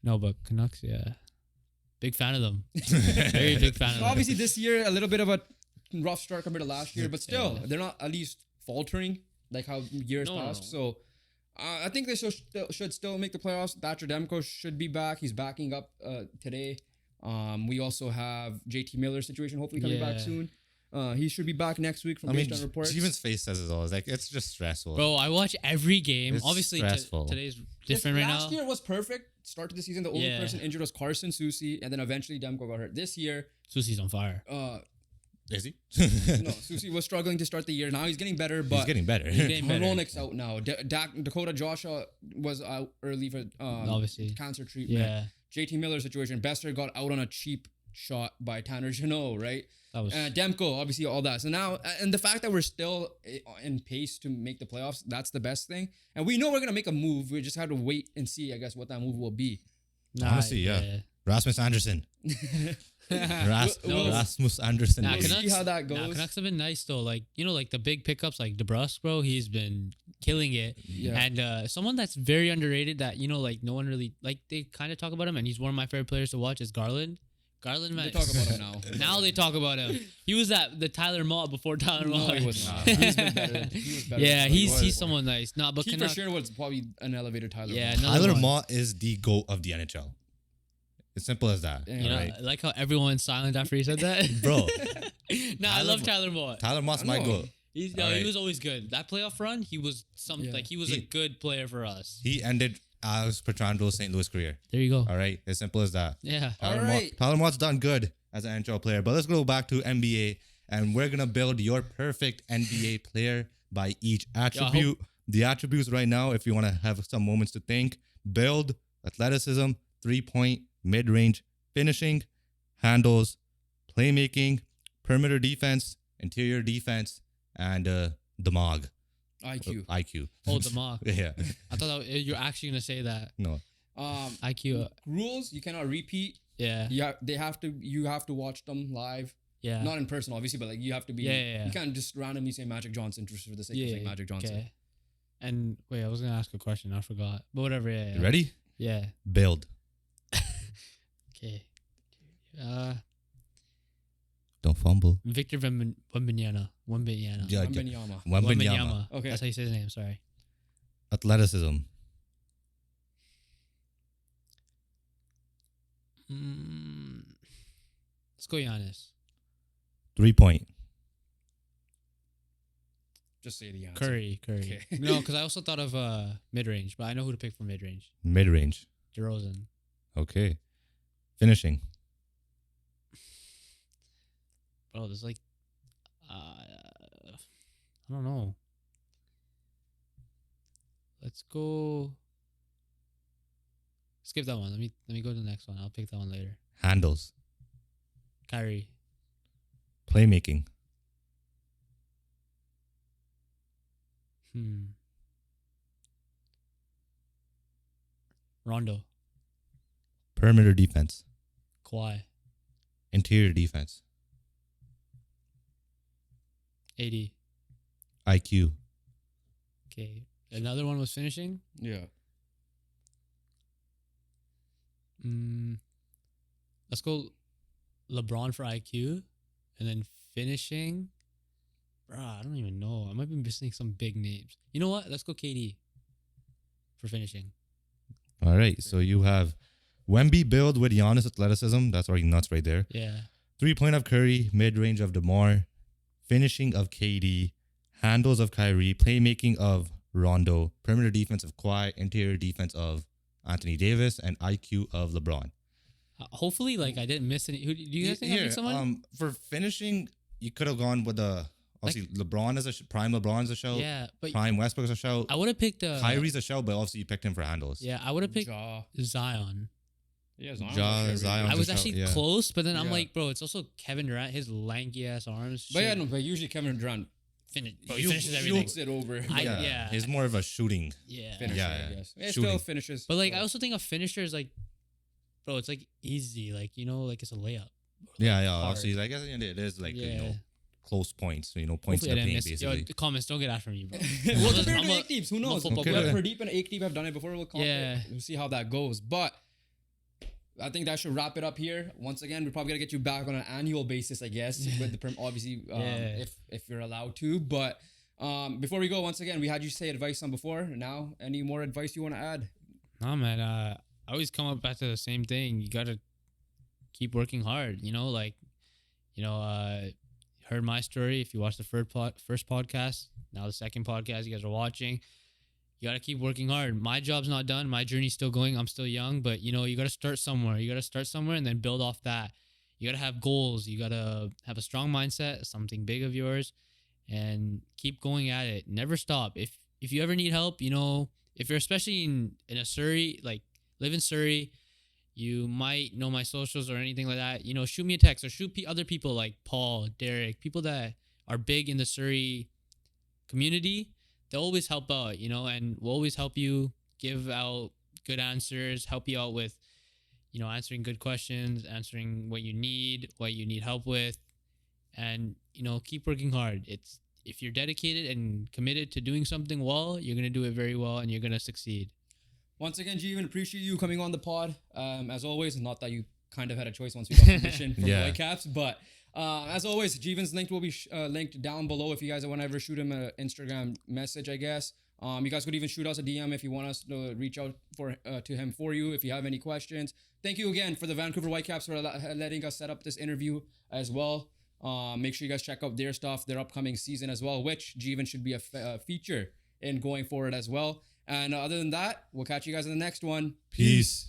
Speaker 1: No, but Canucks, big fan of them. Very big fan of them.
Speaker 2: Obviously, this year, a little bit of a rough start compared to last year, but still, they're not at least faltering like how years past.
Speaker 1: No.
Speaker 2: So, I think they should still make the playoffs. Thatcher Demko should be back. He's backing up today. We also have JT Miller situation hopefully coming back soon. He should be back next week from based on reports.
Speaker 3: Jeevan's face says it all. It's like, it's just stressful.
Speaker 1: Bro, I watch every game.
Speaker 3: It's
Speaker 1: obviously, today's different right now.
Speaker 2: Last year was perfect. Start to the season, the only person injured was Carson Soucy, and then eventually Demko got hurt. This year,
Speaker 1: Soucy's on fire.
Speaker 3: Is he?
Speaker 2: No, Soucy was struggling to start the year. Now he's getting better, but
Speaker 3: he's getting better.
Speaker 2: Hronik's out now. Dakota Joshua was out early for
Speaker 1: obviously
Speaker 2: cancer treatment.
Speaker 1: Yeah.
Speaker 2: JT Miller situation. Besser got out on a cheap shot by Tanner Jeannot, right?
Speaker 1: That was
Speaker 2: Demko, obviously all that. So now, and the fact that we're still in pace to make the playoffs, that's the best thing. And we know we're gonna make a move. We just have to wait and see, I guess, what that move will be.
Speaker 3: Honestly, yeah. Rasmus Anderson. Rasmus Anderson.
Speaker 2: We'll see how that goes.
Speaker 1: Canucks have been nice though. Like, you know, like the big pickups like DeBrusque, bro. He's been killing it.
Speaker 2: Yeah.
Speaker 1: And someone that's very underrated that, you know, like no one really, like they kind of talk about him, and he's one of my favorite players to watch is Garland. Garland, man.
Speaker 2: They talk about him now.
Speaker 1: Now they talk about him. He was the Tyler Mott before Tyler Mott.
Speaker 2: No, he was not. He's been better. He was better.
Speaker 1: Yeah, he's someone nice. No, but
Speaker 2: he for sure was probably an elevator Tyler.
Speaker 1: Yeah,
Speaker 2: Mott.
Speaker 3: Tyler Mott is the GOAT of the NHL. As simple as that.
Speaker 2: Yeah.
Speaker 1: You know, I like how everyone went silent after he said that.
Speaker 3: Bro.
Speaker 1: I love Tyler Mott.
Speaker 3: Tyler Mott's my GOAT.
Speaker 1: He was always good. That playoff run, he was he was a good player for us.
Speaker 3: He ended Alex Petrandro's St. Louis career.
Speaker 1: There you go.
Speaker 3: All right, as simple as that.
Speaker 1: Yeah.
Speaker 3: Tyler Mott's done good as an NHL player, but let's go back to NBA, and we're gonna build your perfect NBA player by each attribute. The attributes right now, if you want to have some moments to think: build, athleticism, 3-point, mid-range, finishing, handles, playmaking, perimeter defense, interior defense, and Demog. IQ.
Speaker 2: Oh,
Speaker 1: Demog.
Speaker 3: Yeah.
Speaker 1: I thought you're actually gonna say that.
Speaker 3: No.
Speaker 1: IQ.
Speaker 2: Rules you cannot repeat.
Speaker 1: Yeah.
Speaker 2: Yeah. You have to watch them live.
Speaker 1: Yeah.
Speaker 2: Not in person, obviously, but like you have to be.
Speaker 1: Yeah.
Speaker 2: You can't just randomly say Magic Johnson just for the sake of saying Magic Johnson.
Speaker 1: Okay. And wait, I was gonna ask a question. I forgot. But whatever. Yeah.
Speaker 3: You ready?
Speaker 1: Yeah.
Speaker 3: Build.
Speaker 1: Okay.
Speaker 3: Don't fumble.
Speaker 1: Victor Wembanyama.
Speaker 2: Wembanyama. Okay.
Speaker 1: That's how you say his name. Sorry.
Speaker 3: Athleticism.
Speaker 1: Let's go Giannis.
Speaker 3: 3-point.
Speaker 2: Just say the answer.
Speaker 1: Curry.
Speaker 2: Okay.
Speaker 1: No, because I also thought of mid-range, but I know who to pick for mid-range.
Speaker 3: Mid-range.
Speaker 1: DeRozan.
Speaker 3: Okay. Finishing.
Speaker 1: Bro, there's like I don't know. Let's go. Skip that one. Let me go to the next one. I'll pick that one later.
Speaker 3: Handles.
Speaker 1: Kyrie.
Speaker 3: Playmaking.
Speaker 1: Rondo.
Speaker 3: Perimeter defense.
Speaker 1: Kawhi.
Speaker 3: Interior defense.
Speaker 1: AD.
Speaker 3: IQ.
Speaker 1: Okay. Another one was finishing.
Speaker 2: Yeah.
Speaker 1: Let's go LeBron for IQ. And then finishing. Bruh, I don't even know. I might be missing some big names. You know what? Let's go KD for finishing.
Speaker 3: All right. So you have Wemby build with Giannis athleticism. That's already nuts right there.
Speaker 1: Yeah.
Speaker 3: 3-point of Curry. Mid-range of DeMar. Finishing of KD. Handles of Kyrie. Playmaking of Rondo. Perimeter defense of Kawhi. Interior defense of Anthony Davis. And IQ of LeBron.
Speaker 1: Hopefully, like, I didn't miss any. Who do you guys think I picked someone?
Speaker 3: For finishing, you could have gone with obviously LeBron as prime LeBron as a show.
Speaker 1: Yeah, but
Speaker 3: prime Westbrook as a show.
Speaker 1: I would have picked
Speaker 3: Kyrie's a show, but obviously you picked him for handles.
Speaker 1: Yeah, I would have picked Zion.
Speaker 2: Yeah,
Speaker 3: Zion.
Speaker 1: I was actually
Speaker 3: yeah.
Speaker 1: close, but then I'm like, bro, it's also Kevin Durant, his lanky ass arms.
Speaker 2: But yeah, no, but usually Kevin Durant
Speaker 1: finishes everything.
Speaker 2: Shoots it over.
Speaker 1: Yeah.
Speaker 3: He's more of a shooting.
Speaker 1: Yeah.
Speaker 2: Finisher,
Speaker 3: Yeah.
Speaker 2: I guess. It
Speaker 3: Shooting.
Speaker 2: still finishes.
Speaker 1: But like, I also think a finisher is like, bro, it's like easy, like, you know, like it's a layup.
Speaker 3: Yeah.
Speaker 1: Hard.
Speaker 3: Obviously, I guess it is like close points. Points in
Speaker 1: Hopefully
Speaker 3: the
Speaker 1: I didn't
Speaker 3: paint
Speaker 1: miss.
Speaker 3: basically.
Speaker 1: Yo, comments, don't get after me, bro.
Speaker 2: Well, compared to Eight Deeps, who knows?
Speaker 1: football
Speaker 3: player.
Speaker 2: Pradeep and Eight Deep have done it before. We'll see how that goes. But I think that should wrap it up here. Once again, we're probably gonna get you back on an annual basis, I guess, with the obviously if you're allowed to. But before we go, once again, we had you say advice on before. Now, any more advice you want to add?
Speaker 1: Nah, man. I always come up back to the same thing. You gotta keep working hard. Heard my story. If you watched the first podcast, now the second podcast you guys are watching, you got to keep working hard. My job's not done. My journey's still going. I'm still young, but you got to start somewhere. You got to start somewhere and then build off that. You got to have goals. You got to have a strong mindset, something big of yours, and keep going at it. Never stop. If you ever need help, if you're especially in a Surrey, like live in Surrey, you might know my socials or anything like that. Shoot me a text or shoot other people like Paul, Derek, people that are big in the Surrey community. They'll always help out, and we'll always help you give out good answers, help you out with, answering good questions, answering what you need help with, and, keep working hard. If you're dedicated and committed to doing something well, you're going to do it very well and you're going to succeed.
Speaker 2: Once again, Jeevan, appreciate you coming on the pod. As always, not that you kind of had a choice once we got permission from the Whitecaps, but as always, Jeevan's link will be linked down below if you guys want to ever shoot him an Instagram message, I guess. You guys could even shoot us a DM if you want us to reach out to him for you if you have any questions. Thank you again for the Vancouver Whitecaps for letting us set up this interview as well. Make sure you guys check out their stuff, their upcoming season as well, which Jeevan should be a feature in going forward as well. And other than that, we'll catch you guys in the next one.
Speaker 3: Peace.